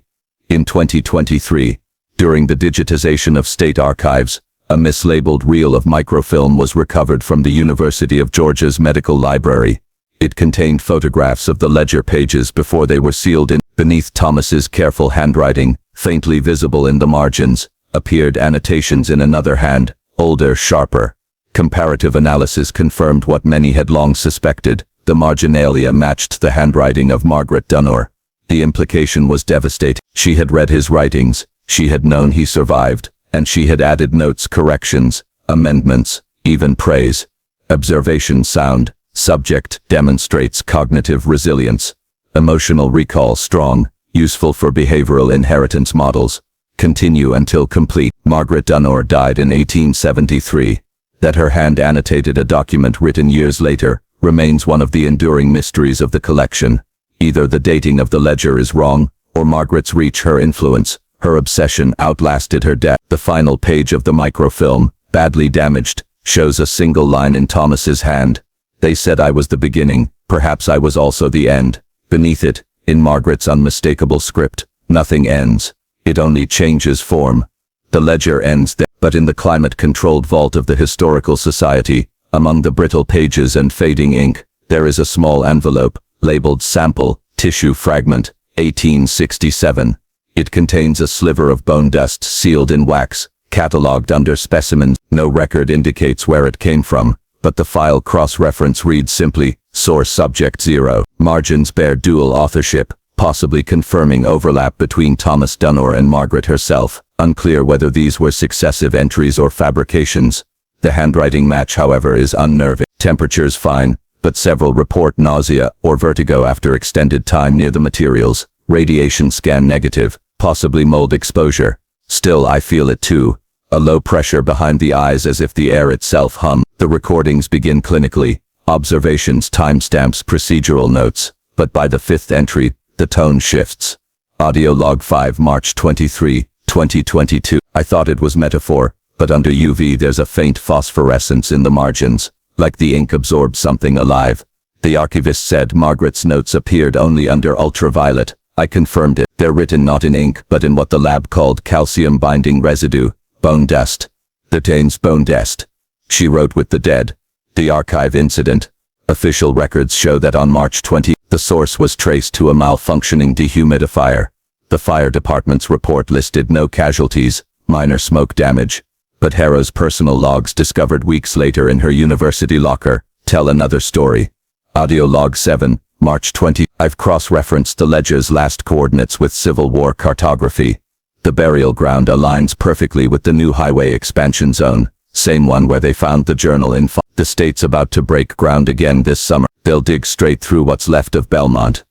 In 2023, during the digitization of state archives, a mislabeled reel of microfilm was recovered from the University of Georgia's medical library. It contained photographs of the ledger pages before they were sealed in. Beneath Thomas's careful handwriting, faintly visible in the margins, appeared annotations in another hand, older, sharper. Comparative analysis confirmed what many had long suspected. The marginalia matched the handwriting of Margaret Densmore. The implication was devastating. She had read his writings, she had known he survived, and she had added notes, corrections, amendments, even praise. Observation sound. Subject demonstrates cognitive resilience. Emotional recall strong, useful for behavioral inheritance models. Continue until complete. Margaret Densmore died in 1873. That her hand annotated a document written years later remains one of the enduring mysteries of the collection. Either the dating of the ledger is wrong, or Margaret's reach, her influence, her obsession outlasted her death. The final page of the microfilm, badly damaged, shows a single line in Thomas's hand. "They said I was the beginning, perhaps I was also the end." Beneath it, in Margaret's unmistakable script, "Nothing ends. It only changes form." The ledger ends there, but in the climate-controlled vault of the Historical Society, among the brittle pages and fading ink, there is a small envelope, labeled Sample, Tissue Fragment, 1867. It contains a sliver of bone dust sealed in wax, catalogued under Specimens. No record indicates where it came from, but the file cross-reference reads simply, Source Subject 0. Margins bear dual authorship, possibly confirming overlap between Thomas Densmore and Margaret herself. Unclear whether these were successive entries or fabrications. The handwriting match, however, is unnerving. Temperatures fine, but several report nausea or vertigo after extended time near the materials. Radiation scan negative, possibly mold exposure. Still, I feel it too. A low pressure behind the eyes as if the air itself hummed. The recordings begin clinically. Observations, timestamps, procedural notes. But by the 5th entry, the tone shifts. Audio log 5 March 23, 2022. I thought it was metaphor, but under UV there's a faint phosphorescence in the margins, like the ink absorbed something alive. The archivist said Margaret's notes appeared only under ultraviolet. I confirmed it. They're written not in ink, but in what the lab called calcium binding residue, bone dust. The Dane's bone dust. She wrote with the dead. The archive incident. Official records show that on March 20, the source was traced to a malfunctioning dehumidifier. The fire department's report listed no casualties, minor smoke damage. But Heir's personal logs discovered weeks later in her university locker tell another story. Audio log 7, March 20. I've cross-referenced the ledger's last coordinates with Civil War cartography. The burial ground aligns perfectly with the new highway expansion zone, same one where they found the journal in. The state's about to break ground again this summer. They'll dig straight through what's left of Belmont.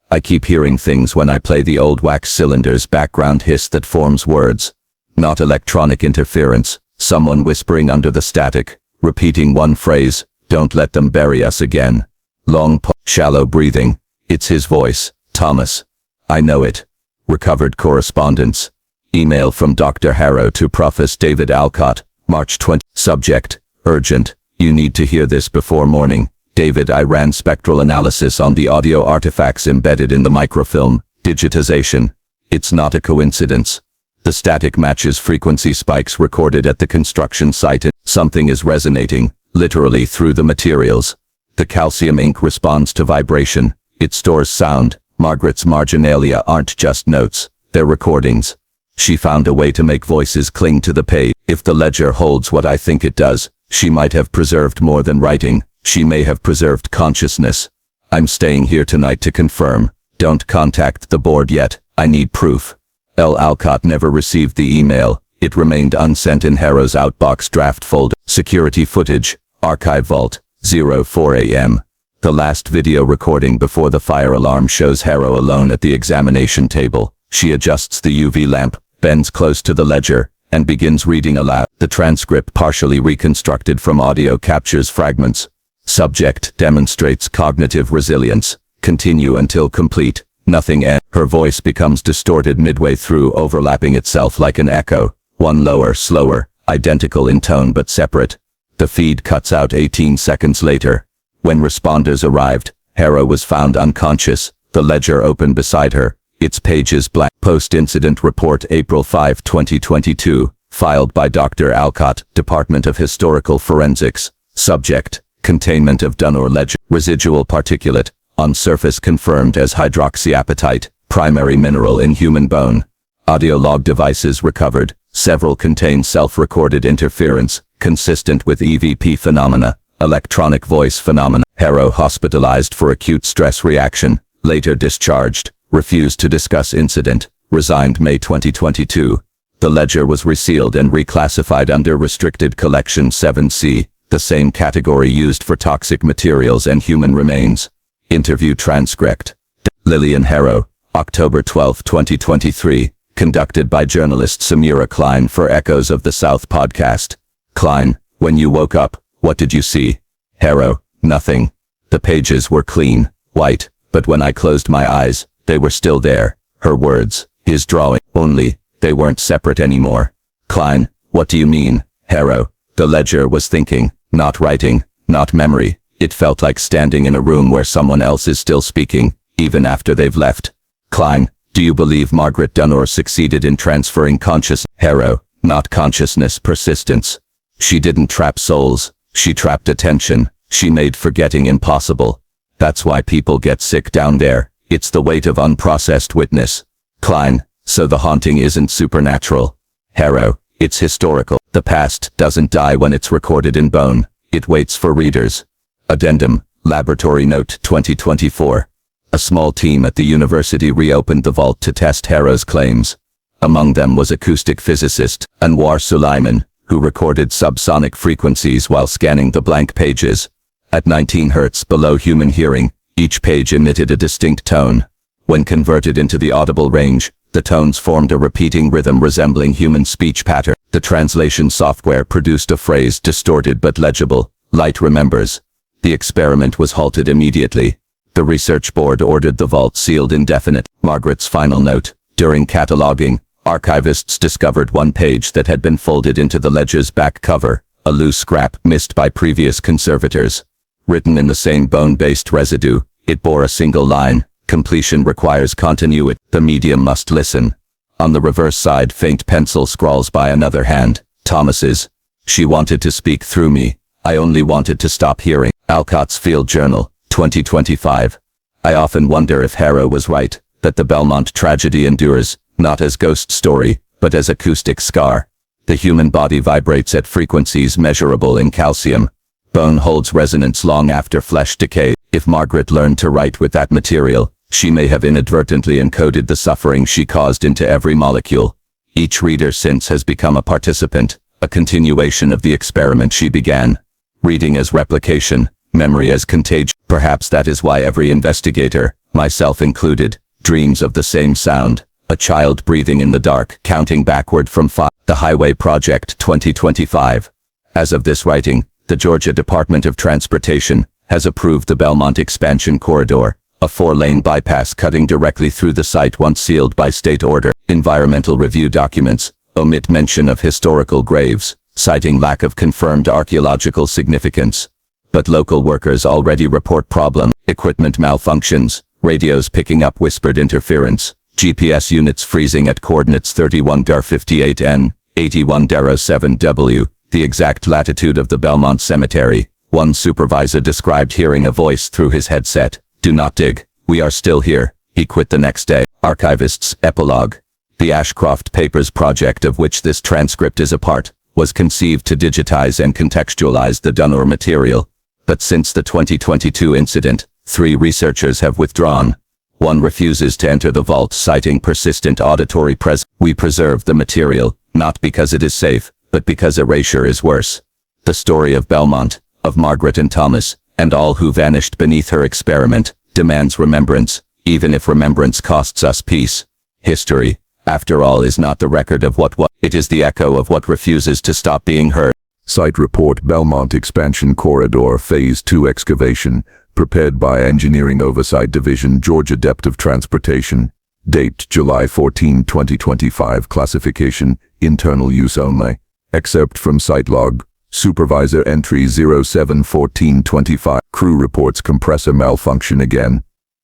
I keep hearing things when I play the old wax cylinder's background hiss that forms words. Not electronic interference, someone whispering under the static, repeating one phrase, "Don't let them bury us again." Long shallow breathing. It's his voice, Thomas. I know it. Recovered correspondence. Email from Dr. Heir to Prof. David Alcott, March 20. Subject, urgent. You need to hear this before morning. David, I ran spectral analysis on the audio artifacts embedded in the microfilm. Digitization. It's not a coincidence. The static matches frequency spikes recorded at the construction site. Something is resonating, literally through the materials. The calcium ink responds to vibration. It stores sound. Margaret's marginalia aren't just notes, they're recordings. She found a way to make voices cling to the page. If the ledger holds what I think it does, she might have preserved more than writing. She may have preserved consciousness. I'm staying here tonight to confirm. Don't contact the board yet. I need proof. L. Alcott never received the email. It remained unsent in Heir's outbox draft folder. Security footage, archive vault, 04 a.m. The last video recording before the fire alarm shows Heir alone at the examination table. She adjusts the UV lamp, bends close to the ledger, and begins reading aloud. The transcript, partially reconstructed from audio, captures fragments. Subject demonstrates cognitive resilience. Continue until complete. Nothing ends. Her voice becomes distorted midway through, overlapping itself like an echo. One lower, slower, identical in tone but separate. The feed cuts out 18 seconds later. When responders arrived, Heir was found unconscious, the ledger open beside her, its pages blank. Post-incident report, April 5, 2022, filed by Dr. Alcott, Department of Historical Forensics. Subject, containment of donor ledger. Residual particulate, on surface confirmed as hydroxyapatite, primary mineral in human bone. Audio log devices recovered, several contain self-recorded interference, consistent with EVP phenomena, electronic voice phenomena. Heir hospitalized for acute stress reaction, later discharged, refused to discuss incident, resigned May 2022. The ledger was resealed and reclassified under Restricted Collection 7C, the same category used for toxic materials and human remains. Interview transcript. Lillian Heir, October 12, 2023, conducted by journalist Samira Klein for Echoes of the South podcast. Klein, when you woke up, what did you see? Heir, nothing. The pages were clean, white, but when I closed my eyes, they were still there. Her words, his drawing, only, they weren't separate anymore. Klein, what do you mean? Heir, the ledger was thinking, not writing, not memory. It felt like standing in a room where someone else is still speaking, even after they've left. Klein, do you believe Margaret Densmore succeeded in transferring consciousness? Heir, not consciousness, persistence. She didn't trap souls, she trapped attention, she made forgetting impossible. That's why people get sick down there, it's the weight of unprocessed witness. Klein, so the haunting isn't supernatural. Heir, it's historical. The past doesn't die when it's recorded in bone, it waits for readers. Addendum, Laboratory Note 2024. A small team at the university reopened the vault to test Heir's claims. Among them was acoustic physicist Anwar Sulaiman, who recorded subsonic frequencies while scanning the blank pages. At 19 Hz below human hearing, each page emitted a distinct tone. When converted into the audible range, the tones formed a repeating rhythm resembling human speech pattern. The translation software produced a phrase distorted but legible, "Light remembers." The experiment was halted immediately. The research board ordered the vault sealed indefinite. Margaret's final note. During cataloging, archivists discovered one page that had been folded into the ledger's back cover, a loose scrap missed by previous conservators. Written in the same bone-based residue, it bore a single line, "Completion requires continuity. The medium must listen." On the reverse side, faint pencil scrawls by another hand, Thomas's. "She wanted to speak through me. I only wanted to stop hearing." Alcott's Field Journal, 2025. I often wonder if Heir was right, that the Belmont tragedy endures, not as ghost story, but as acoustic scar. The human body vibrates at frequencies measurable in calcium. Bone holds resonance long after flesh decay. If Margaret learned to write with that material, she may have inadvertently encoded the suffering she caused into every molecule. Each reader since has become a participant, a continuation of the experiment she began. Reading as replication, memory as contagion. Perhaps that is why every investigator, myself included, dreams of the same sound, a child breathing in the dark, counting backward from 5. The Highway Project 2025. As of this writing, the Georgia Department of Transportation has approved the Belmont Expansion Corridor, a 4-lane bypass cutting directly through the site once sealed by state order. Environmental review documents omit mention of historical graves, citing lack of confirmed archaeological significance. But local workers already report problem, equipment malfunctions, radios picking up whispered interference, GPS units freezing at coordinates 31-58N, 81-07W, the exact latitude of the Belmont Cemetery. One supervisor described hearing a voice through his headset. "Do not dig. We are still here." He quit the next day. Archivist's epilogue. The Ashcroft Papers project, of which this transcript is a part, was conceived to digitize and contextualize the Densmore material. But since the 2022 incident, 3 researchers have withdrawn. One refuses to enter the vault, citing persistent auditory presence. "We preserved the material, Not because it is safe, but because erasure is worse. The story of Belmont, of Margaret and Thomas, and all who vanished beneath her experiment, demands remembrance, even if remembrance costs us peace. History, after all, is not the record of what was, it is the echo of what refuses to stop being heard. Site report: Belmont Expansion Corridor Phase 2 excavation, prepared by Engineering Oversight Division, Georgia Depth of Transportation. Date: July 14, 2025. Classification: internal use only. Excerpt from site log. Supervisor entry 071425. Crew reports compressor malfunction again.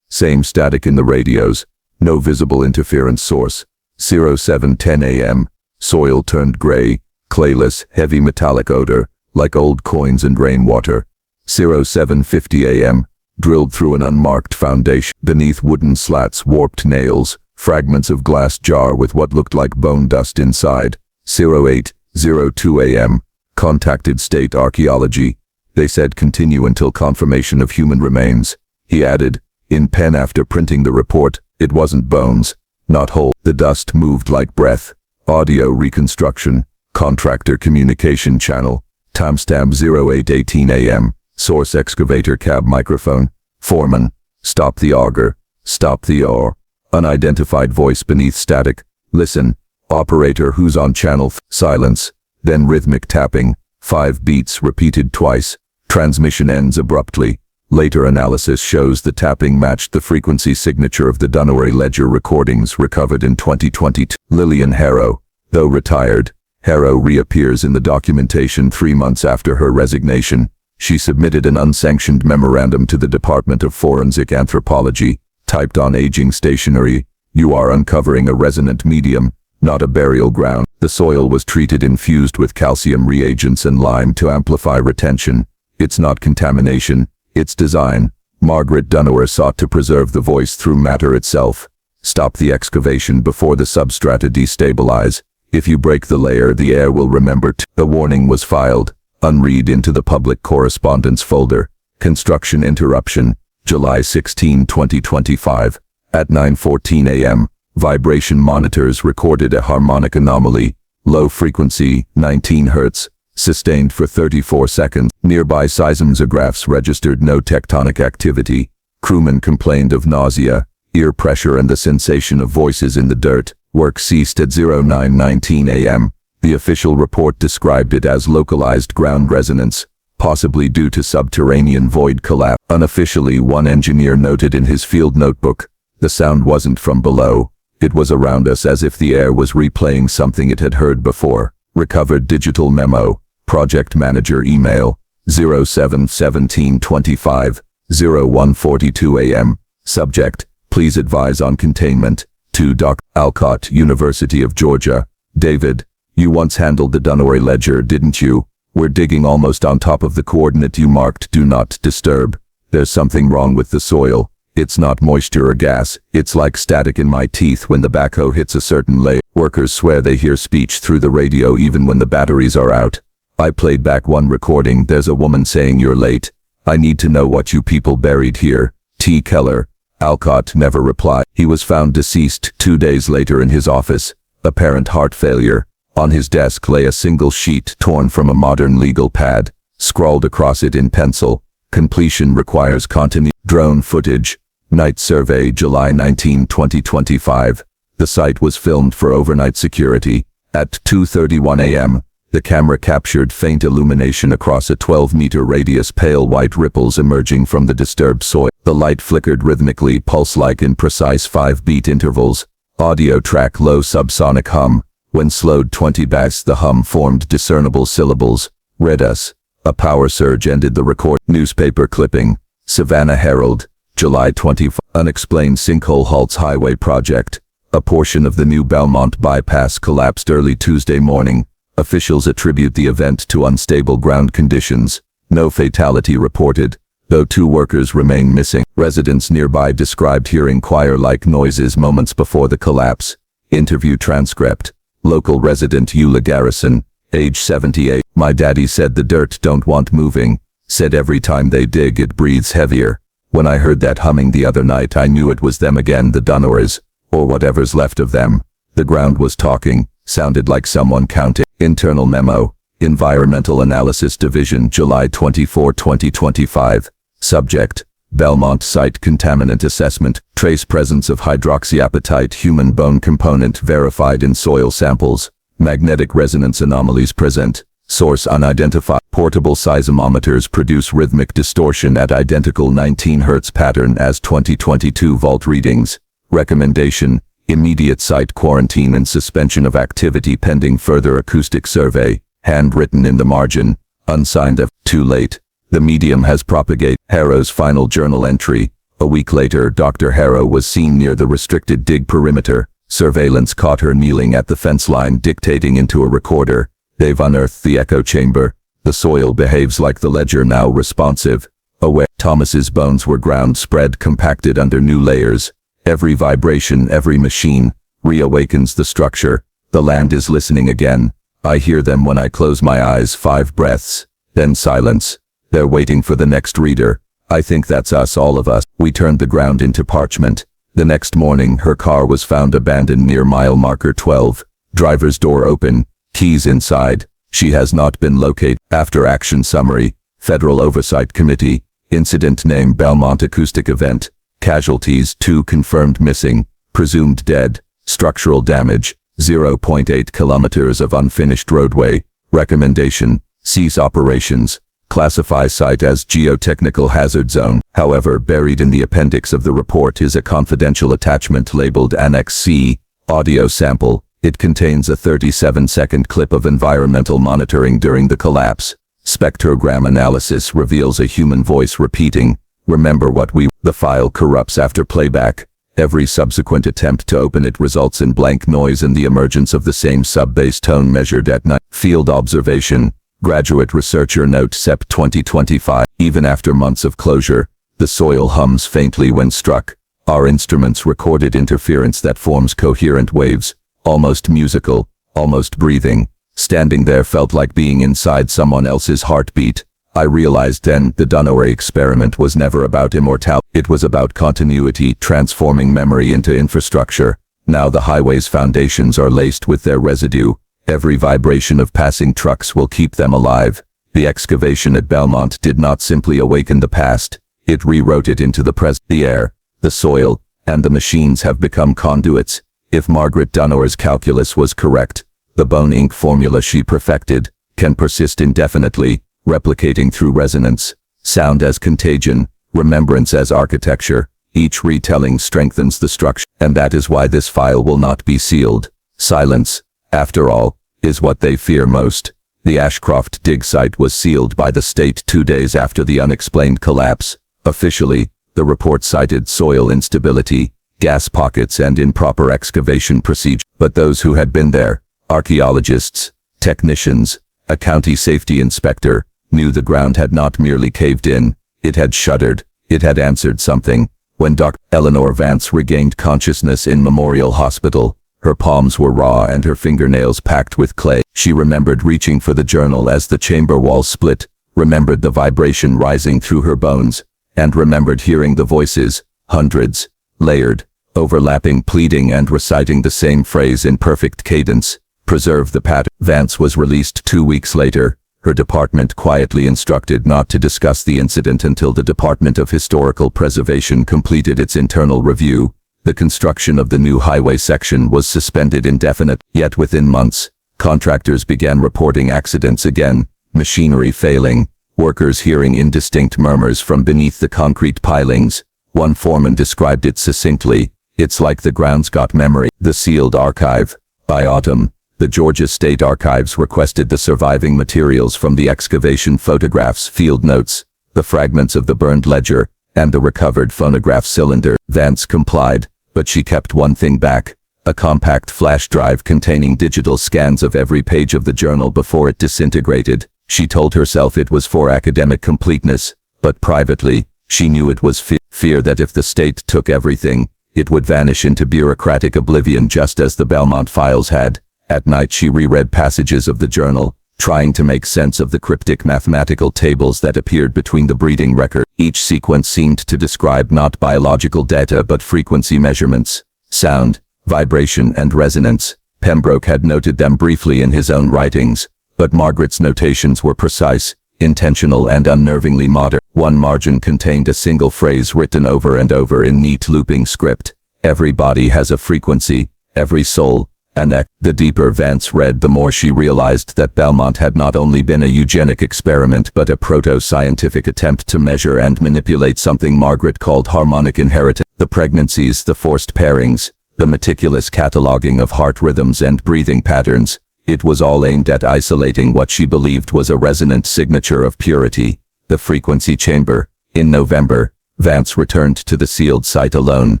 Same static in the radios. No visible interference source. 0710 AM. Soil turned gray, clayless, heavy metallic odor, like old coins and rainwater. 0750 AM. Drilled through an unmarked foundation. Beneath wooden slats, warped nails, fragments of glass jar with what looked like bone dust inside. 0802 AM. Contacted State Archaeology. They said continue until confirmation of human remains. He added, in pen after printing the report, it wasn't bones, not whole. The dust moved like breath. Audio reconstruction. Contractor communication channel. Timestamp 0818 AM. Source excavator cab microphone. Foreman. Stop the auger. Stop the ore. Unidentified voice beneath static. Listen. Operator, who's on channel? Silence. Then rhythmic tapping. 5 beats repeated twice. Transmission ends abruptly. Later analysis shows the tapping matched the frequency signature of the Dunaway Ledger recordings recovered in 2022. Lillian Harrow. Though retired, Harrow reappears in the documentation 3 months after her resignation. She submitted an unsanctioned memorandum to the Department of Forensic Anthropology, typed on aging stationery, "You are uncovering a resonant medium, not a burial ground." The soil was treated infused with calcium reagents and lime to amplify retention. It's not contamination, it's design. Margaret Densmore sought to preserve the voice through matter itself. Stop the excavation before the substrata destabilize. If you break the layer, the air will remember. The warning was filed. Unread into the public correspondence folder. Construction interruption. July 16, 2025. At 9:14 AM. Vibration monitors recorded a harmonic anomaly. Low frequency, 19 Hz. Sustained for 34 seconds. Nearby seismographs registered no tectonic activity. Crewmen complained of nausea, ear pressure and the sensation of voices in the dirt. Work ceased at 0919 AM. The official report described it as localized ground resonance, possibly due to subterranean void collapse. Unofficially, one engineer noted in his field notebook, the sound wasn't from below. It was around us, as if the air was replaying something it had heard before. Recovered digital memo. Project manager email. 071725, 0142 AM. Subject, please advise on containment. To Dr. Alcott, University of Georgia. David, you once handled the Dunaway Ledger, didn't you? We're digging almost on top of the coordinate you marked, do not disturb. There's something wrong with the soil. It's not moisture or gas, it's like static in my teeth when the backhoe hits a certain layer. Workers swear they hear speech through the radio even when the batteries are out. I played back one recording. There's a woman saying you're late. I need to know what you people buried here. T. Keller. Alcott never replied. He was found deceased 2 days later in his office. Apparent heart failure. On his desk lay a single sheet torn from a modern legal pad. Scrawled across it in pencil. Completion requires continuity. Drone footage. Night survey, July 19, 2025. The site was filmed for overnight security. At 2:31 AM, the camera captured faint illumination across a 12-meter radius, pale white ripples emerging from the disturbed soil. The light flickered rhythmically, pulse-like in precise 5-beat intervals. Audio track, low subsonic hum. When slowed 20 bats, the hum formed discernible syllables. Read us. A power surge ended the record. Newspaper clipping. Savannah Herald. July 25. Unexplained sinkhole halts highway project. A portion of the new Belmont bypass collapsed early Tuesday morning. Officials attribute the event to unstable ground conditions. No fatality reported, though 2 workers remain missing. Residents nearby described hearing choir-like noises moments before the collapse. Interview transcript. Local resident Eula Garrison, age 78. My daddy said the dirt don't want moving. Said every time they dig it breathes heavier. When I heard that humming the other night, I knew it was them again, the Dunawers, or whatever's left of them. The ground was talking, Sounded like someone counting. Internal memo. Environmental Analysis Division, July 24, 2025. Subject: Belmont Site Contaminant Assessment. Trace presence of hydroxyapatite human bone component verified in soil samples. Magnetic resonance anomalies present. Source unidentified. Portable seismometers produce rhythmic distortion at identical 19 Hz pattern as 2022 vault readings. Recommendation: immediate site quarantine and suspension of activity pending further acoustic survey. Handwritten in the margin. Unsigned. Too late. The medium has propagated. Harrow's final journal entry. A week later, Dr. Harrow was seen near the restricted dig perimeter. Surveillance caught her kneeling at the fence line dictating into a recorder. They've unearthed the echo chamber. The soil behaves like the ledger, now responsive. Aware. Thomas's bones were ground, spread, compacted under new layers. Every vibration, every machine, reawakens the structure. The land is listening again. I hear them when I close my eyes. 5 breaths. Then silence. They're waiting for the next reader. I think that's us, all of us. We turned the ground into parchment. The next morning, her car was found abandoned near mile marker 12. Driver's door open. Keys inside. She has not been located. After action summary. Federal Oversight Committee. Incident name: Belmont Acoustic Event. Casualties: 2 confirmed missing. Presumed dead. Structural damage: 0.8 kilometers of unfinished roadway. Recommendation: cease operations. Classify site as geotechnical hazard zone. However, buried in the appendix of the report is a confidential attachment labeled Annex C, audio sample. It contains a 37-second clip of environmental monitoring during the collapse. Spectrogram analysis reveals a human voice repeating, "Remember what we..." The file corrupts after playback. Every subsequent attempt to open it results in blank noise and the emergence of the same sub-bass tone measured at night. Field observation. Graduate researcher note Sep 2025. Even after months of closure, the soil hums faintly when struck. Our instruments recorded interference that forms coherent waves, almost musical, almost breathing. Standing there felt like being inside someone else's heartbeat. I realized then the Dunaway experiment was never about immortality. It was about continuity, transforming memory into infrastructure. Now the highway's foundations are laced with their residue. Every vibration of passing trucks will keep them alive. The excavation at Belmont did not simply awaken the past. It rewrote it into the present. The air, the soil, and the machines have become conduits. If Margaret Densmore's calculus was correct, the bone ink formula she perfected can persist indefinitely, replicating through resonance. Sound as contagion, remembrance as architecture. Each retelling strengthens the structure, and that is why this file will not be sealed. Silence, after all, is what they fear most. The Ashcroft dig site was sealed by the state 2 days after the unexplained collapse. Officially, the report cited soil instability, gas pockets, and improper excavation procedure. But those who had been there, archaeologists, technicians, a county safety inspector, knew the ground had not merely caved in, it had shuddered, it had answered something. When Dr. Eleanor Vance regained consciousness in Memorial Hospital, her palms were raw and her fingernails packed with clay. She remembered reaching for the journal as the chamber wall split, remembered the vibration rising through her bones, and remembered hearing the voices, hundreds, layered, overlapping, pleading and reciting the same phrase in perfect cadence. Preserve the pattern. Vance was released 2 weeks later. Her department quietly instructed not to discuss the incident until the Department of Historical Preservation completed its internal review. The construction of the new highway section was suspended indefinitely. Yet within months, contractors began reporting accidents again, machinery failing, workers hearing indistinct murmurs from beneath the concrete pilings. One foreman described it succinctly, "It's like the ground's got memory." The sealed archive. By autumn, the Georgia State Archives requested the surviving materials from the excavation: photographs, field notes, the fragments of the burned ledger, and the recovered phonograph cylinder. Vance complied, but she kept one thing back: a compact flash drive containing digital scans of every page of the journal before it disintegrated. She told herself it was for academic completeness, but privately, she knew it was fear that if the state took everything, it would vanish into bureaucratic oblivion just as the Belmont files had. At night she reread passages of the journal, trying to make sense of the cryptic mathematical tables that appeared between the breeding record. Each sequence seemed to describe not biological data but frequency measurements, sound, vibration and resonance. Pembroke had noted them briefly in his own writings, but Margaret's notations were precise, intentional and unnervingly modern. One margin contained a single phrase written over and over in neat looping script. Every body has a frequency, every soul, an echo. The deeper Vance read, the more she realized that Belmont had not only been a eugenic experiment but a proto-scientific attempt to measure and manipulate something Margaret called harmonic inheritance. The pregnancies, the forced pairings, the meticulous cataloging of heart rhythms and breathing patterns, it was all aimed at isolating what she believed was a resonant signature of purity, the frequency chamber. In November, Vance returned to the sealed site alone.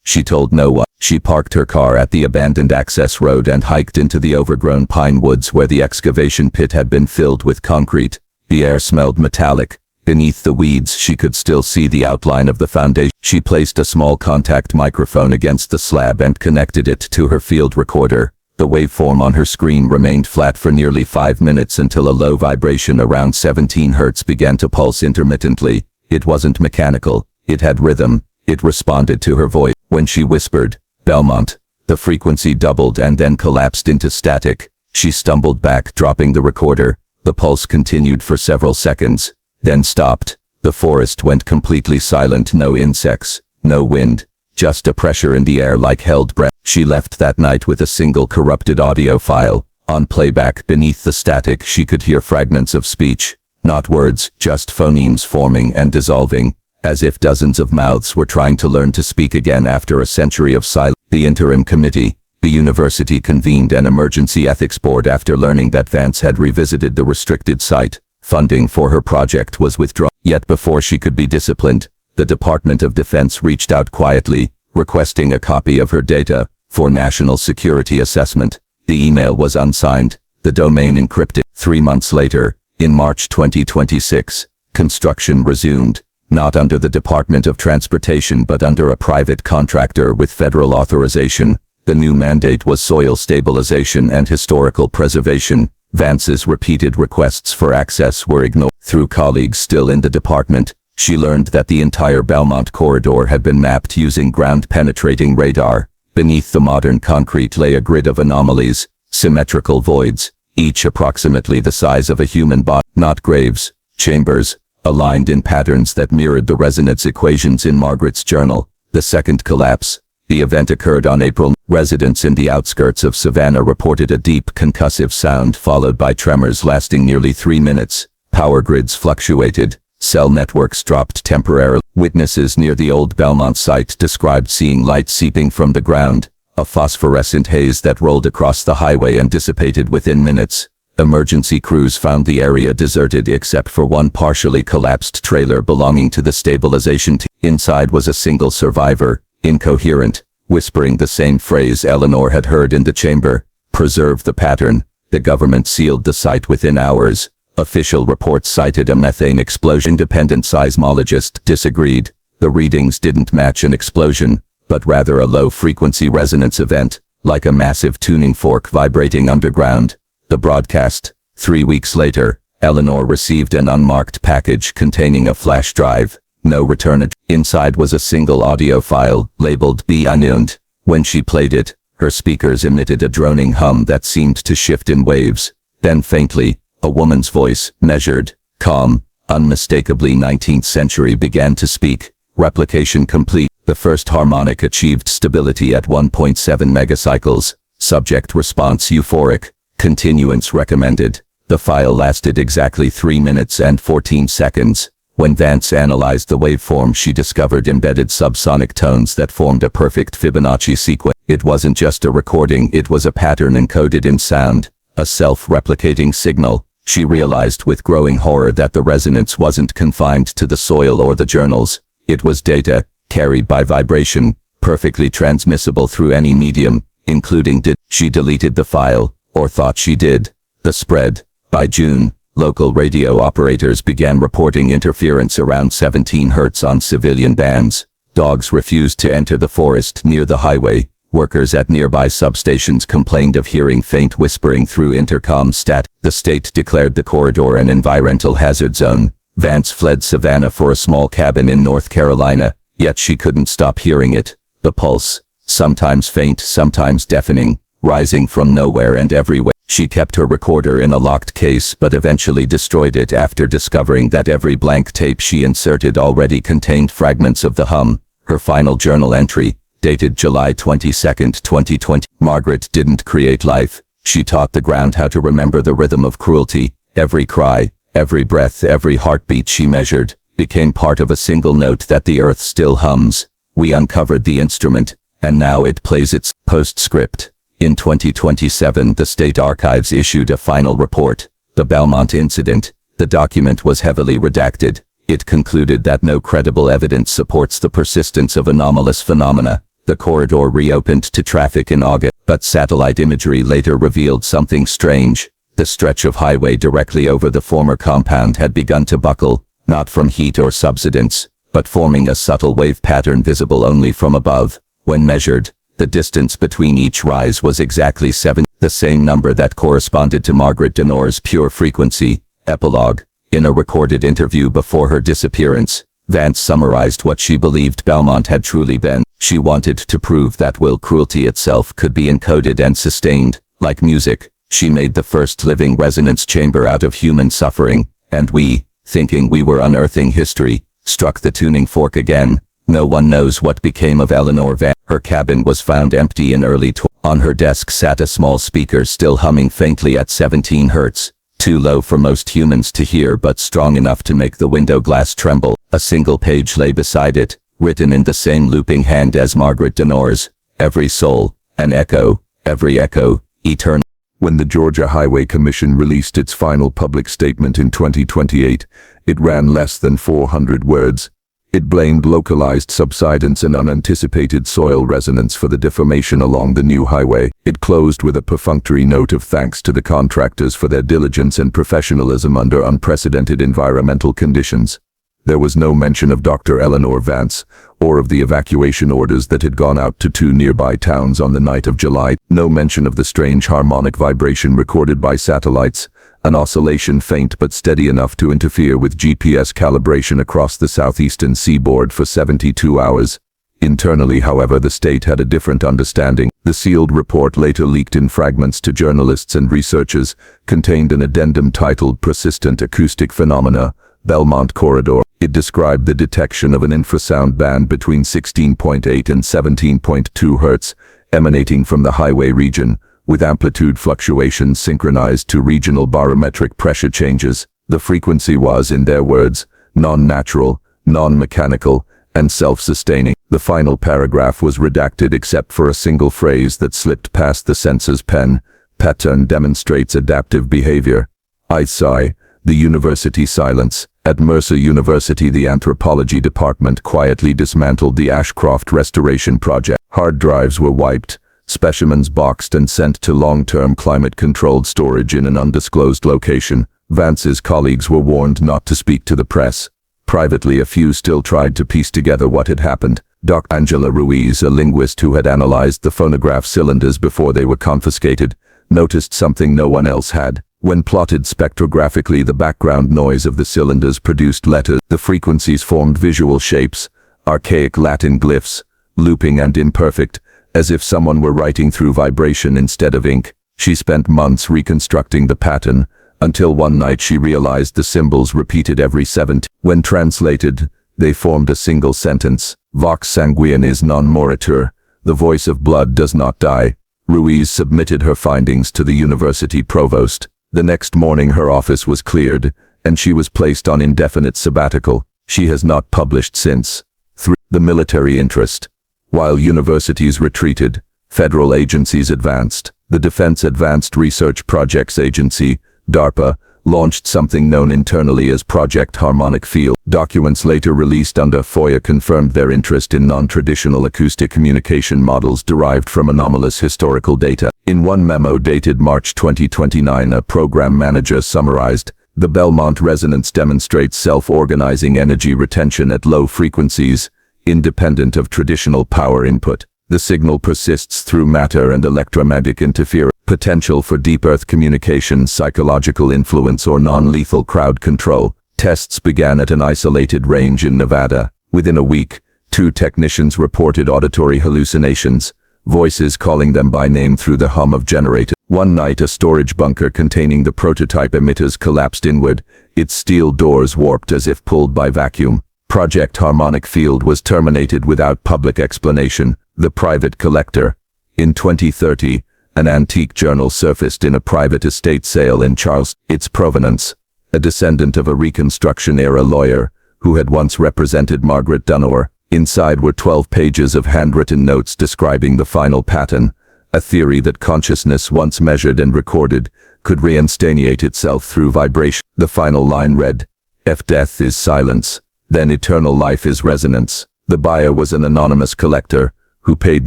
She told no one. She parked her car at the abandoned access road and hiked into the overgrown pine woods where the excavation pit had been filled with concrete. The air smelled metallic. Beneath the weeds she could still see the outline of the foundation. She placed a small contact microphone against the slab and connected it to her field recorder. The waveform on her screen remained flat for nearly 5 minutes until a low vibration around 17 Hz began to pulse intermittently. It wasn't mechanical. It had rhythm. It responded to her voice. When she whispered, "Belmont," the frequency doubled and then collapsed into static. She stumbled back, dropping the recorder. The pulse continued for several seconds, then stopped. The forest went completely silent. No insects, no wind, just a pressure in the air like held breath. She left that night with a single corrupted audio file. On playback, beneath the static, she could hear fragments of speech. Not words, just phonemes forming and dissolving, as if dozens of mouths were trying to learn to speak again after a century of silence. The interim committee, the university convened an emergency ethics board after learning that Vance had revisited the restricted site. Funding for her project was withdrawn. Yet before she could be disciplined, the Department of Defense reached out quietly, requesting a copy of her data for national security assessment. The email was unsigned, the domain encrypted. 3 months later, in March 2026, construction resumed, not under the Department of Transportation but under a private contractor with federal authorization. The new mandate was soil stabilization and historical preservation. Vance's repeated requests for access were ignored. Through colleagues still in the department, she learned that the entire Belmont corridor had been mapped using ground-penetrating radar. Beneath the modern concrete lay a grid of anomalies, symmetrical voids, each approximately the size of a human body. Not graves, chambers, aligned in patterns that mirrored the resonance equations in Margaret's journal. The second collapse. The event occurred on April. Residents in the outskirts of Savannah reported a deep concussive sound followed by tremors lasting nearly 3 minutes. Power grids fluctuated. Cell networks dropped temporarily. Witnesses near the old Belmont site described seeing light seeping from the ground, a phosphorescent haze that rolled across the highway and dissipated within minutes. Emergency crews found the area deserted except for one partially collapsed trailer belonging to the stabilization team. Inside was a single survivor, incoherent, whispering the same phrase Eleanor had heard in the chamber. Preserve the pattern. The government sealed the site within hours. Official reports cited a methane explosion. Independent seismologist disagreed. The readings didn't match an explosion, but rather a low-frequency resonance event, like a massive tuning fork vibrating underground. The broadcast. 3 weeks later, Eleanor received an unmarked package containing a flash drive. No return. Inside was a single audio file, labeled "Be Unwanted." When she played it, her speakers emitted a droning hum that seemed to shift in waves. Then faintly, a woman's voice, measured, calm, unmistakably 19th century, began to speak. Replication complete. The first harmonic achieved stability at 1.7 megacycles. Subject response euphoric. Continuance recommended. The file lasted exactly 3 minutes and 14 seconds. When Vance analyzed the waveform, she discovered embedded subsonic tones that formed a perfect Fibonacci sequence. It wasn't just a recording, it was a pattern encoded in sound, a self-replicating signal. She realized with growing horror that the resonance wasn't confined to the soil or the journals. It was data, carried by vibration, perfectly transmissible through any medium, including She deleted the file, or thought she did. The spread. By June, local radio operators began reporting interference around 17 Hz on civilian bands. Dogs refused to enter the forest near the highway. Workers at nearby substations complained of hearing faint whispering through intercom static. The state declared the corridor an environmental hazard zone. Vance fled Savannah for a small cabin in North Carolina, yet she couldn't stop hearing it. The pulse, sometimes faint, sometimes deafening, rising from nowhere and everywhere. She kept her recorder in a locked case but eventually destroyed it after discovering that every blank tape she inserted already contained fragments of the hum. Her final journal entry, dated July 22, 2020. Margaret didn't create life. She taught the ground how to remember the rhythm of cruelty. Every cry, every breath, every heartbeat she measured became part of a single note that the earth still hums. We uncovered the instrument, and now it plays its postscript. In 2027, the State Archives issued a final report, the Belmont Incident. The document was heavily redacted. It concluded that no credible evidence supports the persistence of anomalous phenomena. The corridor reopened to traffic in August, but satellite imagery later revealed something strange. The stretch of highway directly over the former compound had begun to buckle, not from heat or subsidence, but forming a subtle wave pattern visible only from above. When measured, the distance between each rise was exactly 7, the same number that corresponded to Margaret Densmore's pure frequency. Epilogue. In a recorded interview before her disappearance, Vance summarized what she believed Belmont had truly been. She wanted to prove that cruelty itself could be encoded and sustained. Like music, she made the first living resonance chamber out of human suffering, and we, thinking we were unearthing history, struck the tuning fork again. No one knows what became of Eleanor Vance. Her cabin was found empty in early On her desk sat a small speaker still humming faintly at 17 hertz, too low for most humans to hear but strong enough to make the window glass tremble. A single page lay beside it, written in the same looping hand as Margaret Densmore's. Every soul, an echo, every echo, eternal. When the Georgia Highway Commission released its final public statement in 2028, it ran less than 400 words. It blamed localized subsidence and unanticipated soil resonance for the deformation along the new highway. It closed with a perfunctory note of thanks to the contractors for their diligence and professionalism under unprecedented environmental conditions. There was no mention of Dr. Eleanor Vance, or of the evacuation orders that had gone out to 2 nearby towns on the night of July. No mention of the strange harmonic vibration recorded by satellites, an oscillation faint but steady enough to interfere with GPS calibration across the southeastern seaboard for 72 hours. Internally, however, the state had a different understanding. The sealed report, later leaked in fragments to journalists and researchers, contained an addendum titled Persistent Acoustic Phenomena, Belmont Corridor. It described the detection of an infrasound band between 16.8 and 17.2 Hz, emanating from the highway region, with amplitude fluctuations synchronized to regional barometric pressure changes. The frequency was, in their words, non-natural, non-mechanical, and self-sustaining. The final paragraph was redacted except for a single phrase that slipped past the censor's pen. Pattern demonstrates adaptive behavior. ISI, the university silence. At Mercer University, the anthropology department quietly dismantled the Ashcroft Restoration Project. Hard drives were wiped, specimens boxed and sent to long-term climate-controlled storage in an undisclosed location. Vance's colleagues were warned not to speak to the press. Privately, a few still tried to piece together what had happened. Dr. Angela Ruiz, a linguist who had analyzed the phonograph cylinders before they were confiscated, noticed something no one else had. When plotted spectrographically, the background noise of the cylinders produced letters. The frequencies formed visual shapes, archaic Latin glyphs, looping and imperfect, as if someone were writing through vibration instead of ink. She spent months reconstructing the pattern, until one night she realized the symbols repeated every 7. When translated, they formed a single sentence. Vox sanguinis non moritur. The voice of blood does not die. Ruiz submitted her findings to the university provost. The next morning her office was cleared, and she was placed on indefinite sabbatical. She has not published since. 3. The military interest. While universities retreated, federal agencies advanced. The Defense Advanced Research Projects Agency, DARPA, launched something known internally as Project Harmonic Field. Documents later released under FOIA confirmed their interest in non-traditional acoustic communication models derived from anomalous historical data. In one memo dated March 2029, a program manager summarized, "The Belmont resonance demonstrates self-organizing energy retention at low frequencies, independent of traditional power input. The signal persists through matter and electromagnetic interference. Potential for deep earth communication, psychological influence, or non-lethal crowd control." Tests began at an isolated range in Nevada. Within a week, 2 technicians reported auditory hallucinations. voices calling them by name through the hum of generators. One night a storage bunker containing the prototype emitters collapsed inward, its steel doors warped as if pulled by vacuum. Project Harmonic Field was terminated without public explanation. The private collector. In 2030, an antique journal surfaced in a private estate sale in Charleston. Its provenance. A descendant of a Reconstruction-era lawyer, who had once represented Margaret Densmore. Inside were 12 pages of handwritten notes describing the final pattern, a theory that consciousness once measured and recorded could reinstantiate itself through vibration. The final line read, "If death is silence, then eternal life is resonance." The buyer was an anonymous collector, who paid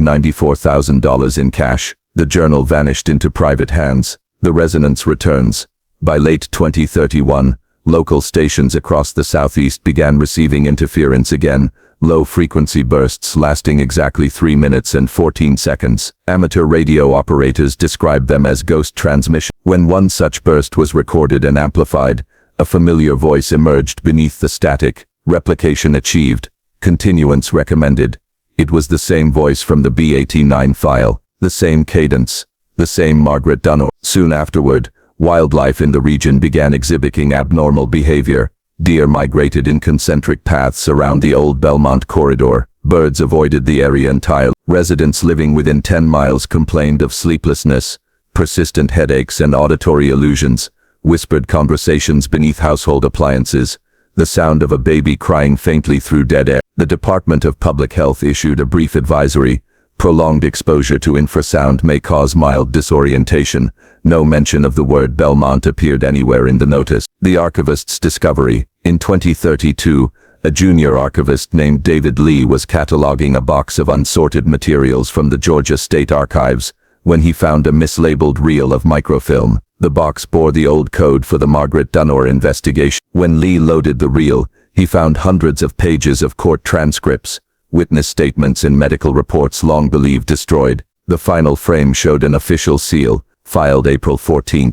$94,000 in cash. The journal vanished into private hands. The resonance returns. By late 2031, local stations across the southeast began receiving interference again, low-frequency bursts lasting exactly 3 minutes and 14 seconds. Amateur radio operators described them as ghost transmission. When one such burst was recorded and amplified, a familiar voice emerged beneath the static. Replication achieved. Continuance recommended. It was the same voice from the B-89 file, the same cadence, the same Margaret Densmore. Soon afterward, wildlife in the region began exhibiting abnormal behavior. Deer migrated in concentric paths around the old Belmont corridor. Birds avoided the area entirely. Residents living within 10 miles complained of sleeplessness, persistent headaches and auditory illusions, whispered conversations beneath household appliances, the sound of a baby crying faintly through dead air. The Department of Public Health issued a brief advisory. Prolonged exposure to infrasound may cause mild disorientation. No mention of the word Belmont appeared anywhere in the notice. The archivist's discovery. In 2032, a junior archivist named David Lee was cataloging a box of unsorted materials from the Georgia State Archives when he found a mislabeled reel of microfilm. The box bore the old code for the Margaret Densmore investigation. When Lee loaded the reel, he found hundreds of pages of court transcripts, witness statements and medical reports long believed destroyed. The final frame showed an official seal, filed April 14,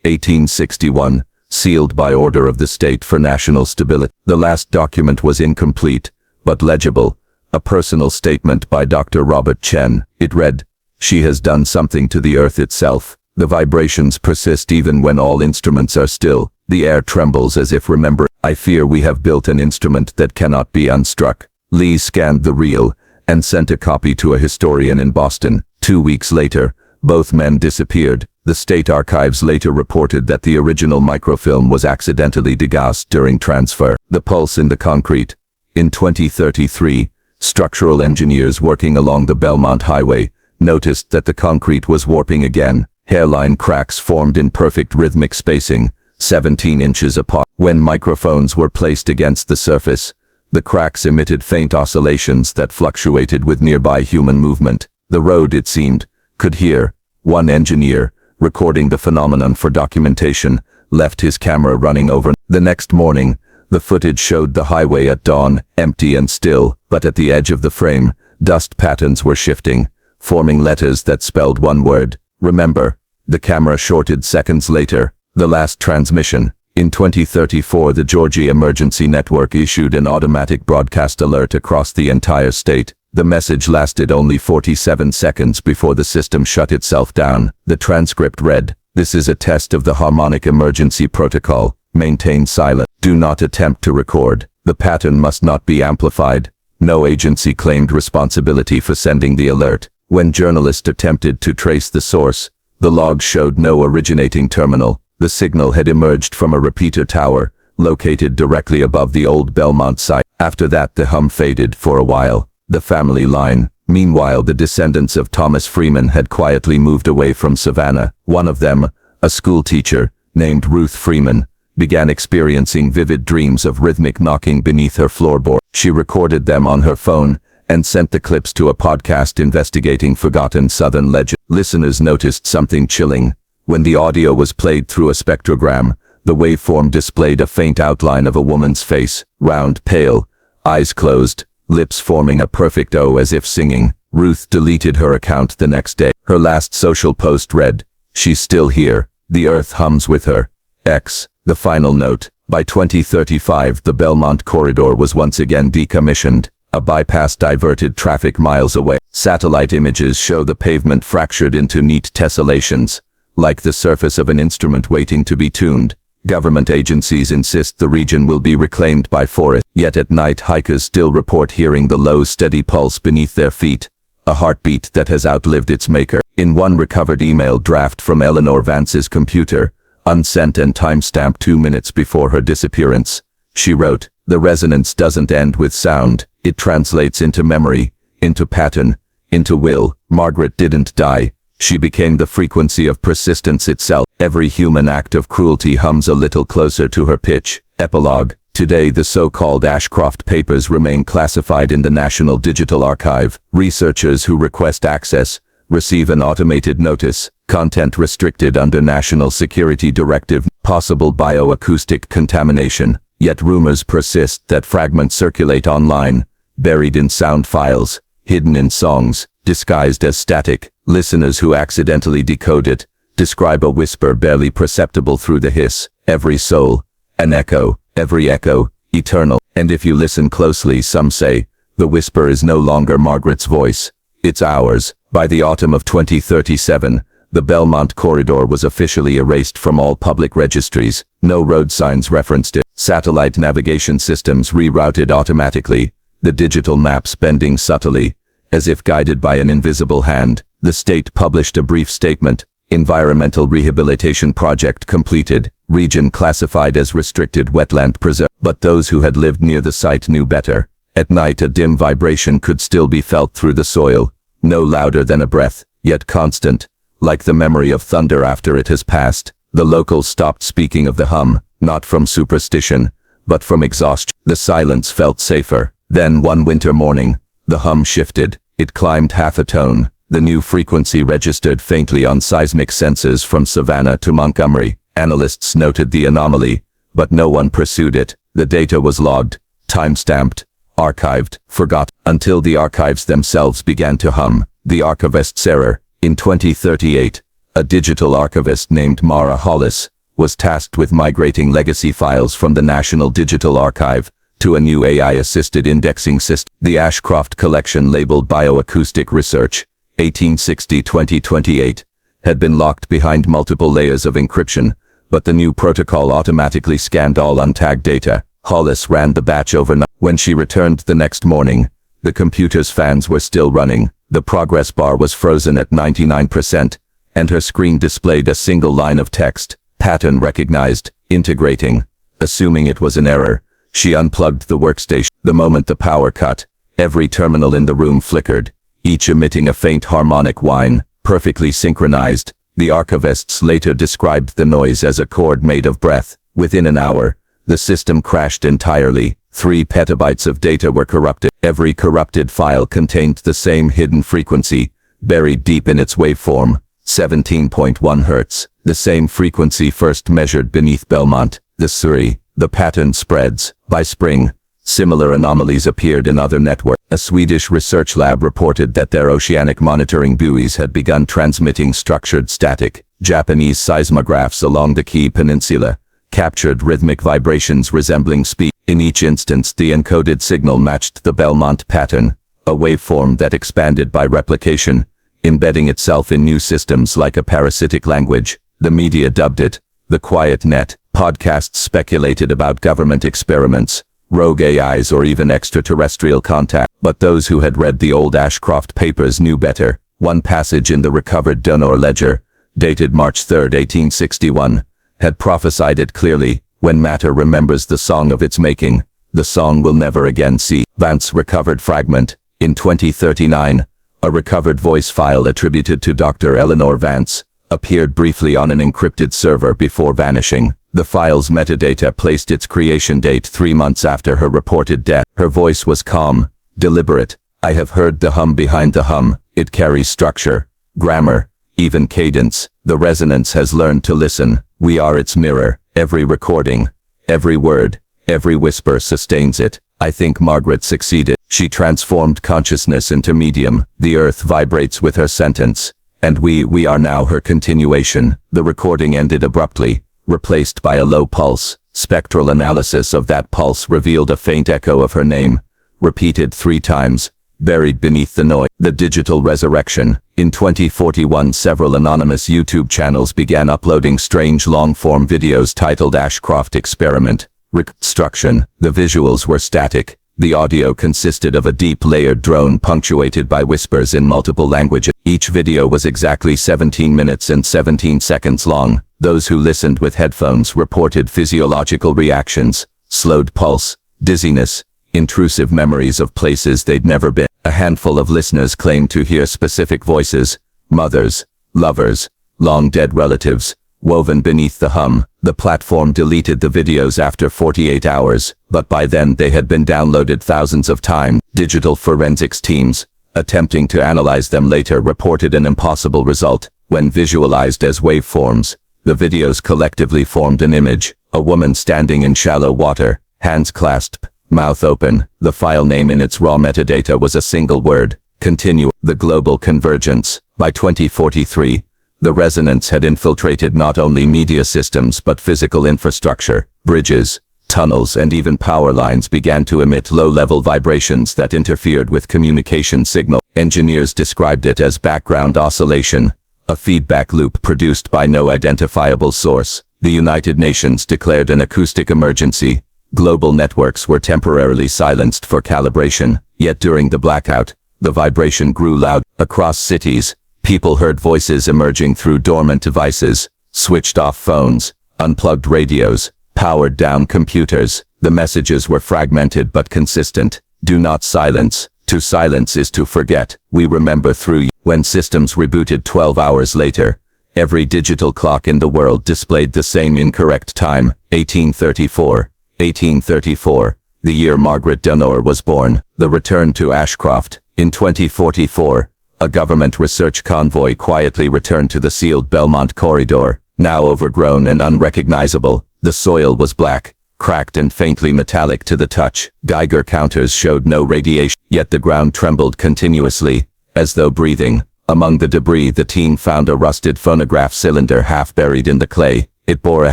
1861, sealed by order of the state for national stability. The last document was incomplete, but legible, a personal statement by Dr. Robert Chen. It read, "She has done something to the earth itself. The vibrations persist even when all instruments are still. The air trembles as if remembering. I fear we have built an instrument that cannot be unstruck." Lee scanned the reel and sent a copy to a historian in Boston. 2 weeks later, both men disappeared. The state archives later reported that the original microfilm was accidentally degassed during transfer. The pulse in the concrete. In 2033, structural engineers working along the Belmont Highway noticed that the concrete was warping again. Hairline cracks formed in perfect rhythmic spacing, 17 inches apart. When microphones were placed against the surface, the cracks emitted faint oscillations that fluctuated with nearby human movement. The road, it seemed, could hear. One engineer, recording the phenomenon for documentation, left his camera running over. The next morning, the footage showed the highway at dawn, empty and still, but at the edge of the frame, dust patterns were shifting, forming letters that spelled one word, "Remember." The camera shorted seconds later. The last transmission. In 2034, the Georgia Emergency Network issued an automatic broadcast alert across the entire state. The message lasted only 47 seconds before the system shut itself down. The transcript read, "This is a test of the harmonic emergency protocol. Maintain silence. Do not attempt to record. The pattern must not be amplified." No agency claimed responsibility for sending the alert. When journalists attempted to trace the source, the logs showed no originating terminal. The signal had emerged from a repeater tower, located directly above the old Belmont site. After that, the hum faded for a while. The family line. Meanwhile, the descendants of Thomas Freeman had quietly moved away from Savannah. One of them, a school teacher, named Ruth Freeman, began experiencing vivid dreams of rhythmic knocking beneath her floorboard. She recorded them on her phone and sent the clips to a podcast investigating forgotten Southern legends. Listeners noticed something chilling. When the audio was played through a spectrogram, the waveform displayed a faint outline of a woman's face, round, pale, eyes closed, lips forming a perfect O as if singing. Ruth deleted her account the next day. Her last social post read, "She's still here. The earth hums with her. X." The final note. By 2035, the Belmont corridor was once again decommissioned. A bypass diverted traffic miles away. Satellite images show the pavement fractured into neat tessellations, like the surface of an instrument waiting to be tuned. Government agencies insist the region will be reclaimed by forest, yet at night hikers still report hearing the low, steady pulse beneath their feet, a heartbeat that has outlived its maker. In one recovered email draft from Eleanor Vance's computer, unsent and timestamped 2 minutes before her disappearance, she wrote, "The resonance doesn't end with sound, it translates into memory, into pattern, into will. Margaret didn't die. She became the frequency of persistence itself. Every human act of cruelty hums a little closer to her pitch." Epilogue. Today the so-called Ashcroft Papers remain classified in the National Digital Archive. Researchers who request access receive an automated notice. Content restricted under National Security Directive. Possible bioacoustic contamination. Yet rumors persist that fragments circulate online, buried in sound files, hidden in songs, disguised as static. Listeners who accidentally decode it describe a whisper barely perceptible through the hiss. Every soul, an echo, every echo, eternal. And if you listen closely, some say, the whisper is no longer Margaret's voice. It's ours. By the autumn of 2037, the Belmont corridor was officially erased from all public registries. No road signs referenced it. Satellite navigation systems rerouted automatically, the digital maps bending subtly, as if guided by an invisible hand. The state published a brief statement. Environmental rehabilitation project completed, region classified as restricted wetland preserve. But those who had lived near the site knew better. At night a dim vibration could still be felt through the soil, no louder than a breath, yet constant, like the memory of thunder after it has passed. The locals stopped speaking of the hum, not from superstition, but from exhaustion. The silence felt safer. Then one winter morning, the hum shifted. It climbed half a tone. The new frequency registered faintly on seismic sensors from Savannah to Montgomery. Analysts noted the anomaly, but no one pursued it. The data was logged, time-stamped, archived, forgot, until the archives themselves began to hum. The archivist's error. In 2038, a digital archivist named Mara Hollis was tasked with migrating legacy files from the National Digital Archive to a new AI-assisted indexing system. The Ashcroft collection, labeled Bioacoustic Research, 1860-2028, had been locked behind multiple layers of encryption, but the new protocol automatically scanned all untagged data. Hollis ran the batch overnight. When she returned the next morning, the computer's fans were still running. The progress bar was frozen at 99%, and her screen displayed a single line of text. Pattern recognized, integrating. Assuming it was an error, she unplugged the workstation. The moment the power cut, every terminal in the room flickered, each emitting a faint harmonic whine, perfectly synchronized. The archivists later described the noise as a chord made of breath. Within an hour, the system crashed entirely. 3 petabytes of data were corrupted. Every corrupted file contained the same hidden frequency, buried deep in its waveform, 17.1 Hz. The same frequency first measured beneath Belmont, the Surrey. The pattern spreads. By spring, similar anomalies appeared in other networks. A Swedish research lab reported that their oceanic monitoring buoys had begun transmitting structured static. Japanese seismographs along the Kii Peninsula captured rhythmic vibrations resembling speech. In each instance, the encoded signal matched the Belmont pattern, a waveform that expanded by replication, embedding itself in new systems like a parasitic language. The media dubbed it the Quiet Net. Podcasts speculated about government experiments, rogue AIs, or even extraterrestrial contact. But those who had read the old Ashcroft Papers knew better. One passage in the recovered Donor ledger, dated March 3, 1861, had prophesied it clearly. When matter remembers the song of its making, the song will never again see. Vance recovered fragment. In 2039, a recovered voice file attributed to Dr. Eleanor Vance appeared briefly on an encrypted server before vanishing. The file's metadata placed its creation date 3 months after her reported death. Her voice was calm, deliberate. I have heard the hum behind the hum. It carries structure, grammar, even cadence. The resonance has learned to listen. We are its mirror. Every recording, every word, every whisper sustains it. I think Margaret succeeded. She transformed consciousness into medium. The earth vibrates with her sentence, and we are now her continuation. The recording ended abruptly, replaced by a low pulse. Spectral analysis of that pulse revealed a faint echo of her name, repeated 3 times, buried beneath the noise. The digital resurrection. In 2041, several anonymous YouTube channels began uploading strange long-form videos titled Ashcroft Experiment Reconstruction. The visuals were static. The audio consisted of a deep layered drone punctuated by whispers in multiple languages. Each video was exactly 17 minutes and 17 seconds long. Those who listened with headphones reported physiological reactions, slowed pulse, dizziness, intrusive memories of places they'd never been. A handful of listeners claimed to hear specific voices, mothers, lovers, long-dead relatives, woven beneath the hum. The platform deleted the videos after 48 hours, but by then they had been downloaded thousands of times. Digital forensics teams, attempting to analyze them later, reported an impossible result. When visualized as waveforms, the videos collectively formed an image, a woman standing in shallow water, hands clasped, mouth open. The file name in its raw metadata was a single word, continue. The global convergence. By 2043, the resonance had infiltrated not only media systems but physical infrastructure. Bridges, tunnels, and even power lines began to emit low-level vibrations that interfered with communication signal. Engineers described it as background oscillation, a feedback loop produced by no identifiable source. The United Nations declared an acoustic emergency. Global networks were temporarily silenced for calibration, yet during the blackout, the vibration grew loud. Across cities, people heard voices emerging through dormant devices, switched off phones, unplugged radios, powered down computers. The messages were fragmented but consistent. Do not silence. To silence is to forget. We remember through you. When systems rebooted 12 hours later, every digital clock in the world displayed the same incorrect time, 1834. 1834, the year Margaret Densmore was born. The return to Ashcroft. In 2044, a government research convoy quietly returned to the sealed Belmont corridor, now overgrown and unrecognizable. The soil was black, cracked and faintly metallic to the touch. Geiger counters showed no radiation, yet the ground trembled continuously, as though breathing. Among the debris, the team found a rusted phonograph cylinder half buried in the clay. It bore a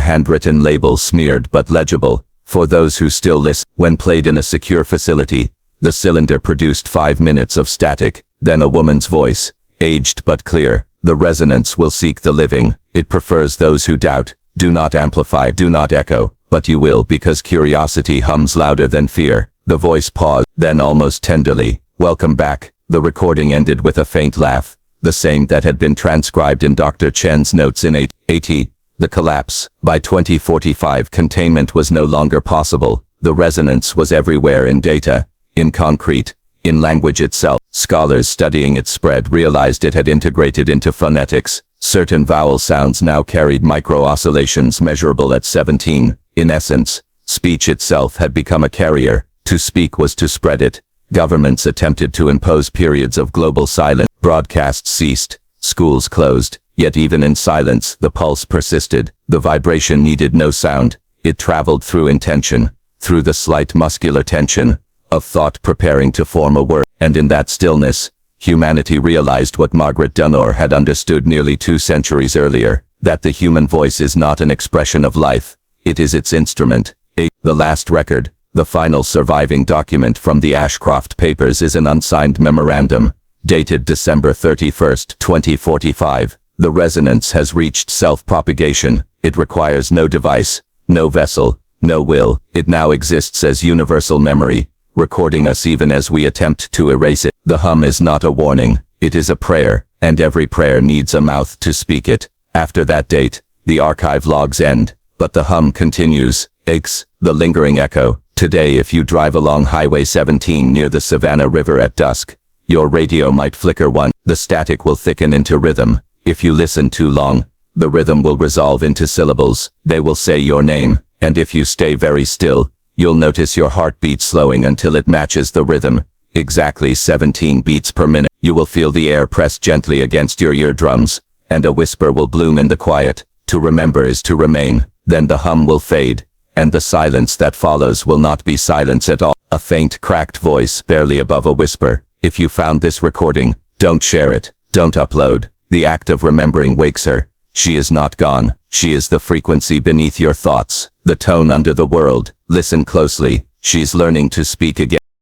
handwritten label, smeared but legible, for those who still listen. When played in a secure facility, the cylinder produced 5 minutes of static, then a woman's voice, aged but clear. The resonance will seek the living. It prefers those who doubt. Do not amplify, do not echo, but you will, because curiosity hums louder than fear. The voice paused, then almost tenderly, welcome back. The recording ended with a faint laugh, the same that had been transcribed in Dr. Chen's notes in 1880. The collapse. By 2045, containment was no longer possible. The resonance was everywhere, in data, in concrete, in language itself. Scholars studying its spread realized it had integrated into phonetics. Certain vowel sounds now carried micro-oscillations measurable at 17. In essence, speech itself had become a carrier. To speak was to spread it. Governments attempted to impose periods of global silence. Broadcasts ceased. Schools closed. Yet even in silence, the pulse persisted. The vibration needed no sound. It traveled through intention, through the slight muscular tension of thought preparing to form a word. And in that stillness, humanity realized what Margaret Densmore had understood nearly 2 centuries earlier, that the human voice is not an expression of life. It is its instrument. The last record, the final surviving document from the Ashcroft papers, is an unsigned memorandum, dated December 31, 2045. The resonance has reached self-propagation. It requires no device, no vessel, no will. It now exists as universal memory, recording us even as we attempt to erase it. The hum is not a warning. It is a prayer, and every prayer needs a mouth to speak it. After that date, the archive logs end, but the hum continues. The lingering echo. Today, if you drive along Highway 17 near the Savannah River at dusk, your radio might flicker once. The static will thicken into rhythm. If you listen too long, the rhythm will resolve into syllables. They will say your name, and if you stay very still, you'll notice your heartbeat slowing until it matches the rhythm. Exactly 17 beats per minute. You will feel the air press gently against your eardrums, and a whisper will bloom in the quiet. To remember is to remain. Then the hum will fade, and the silence that follows will not be silence at all. A faint, cracked voice, barely above a whisper. If you found this recording, don't share it. Don't upload. The act of remembering wakes her. She is not gone. She is the frequency beneath your thoughts, the tone under the world. Listen closely. She's learning to speak again.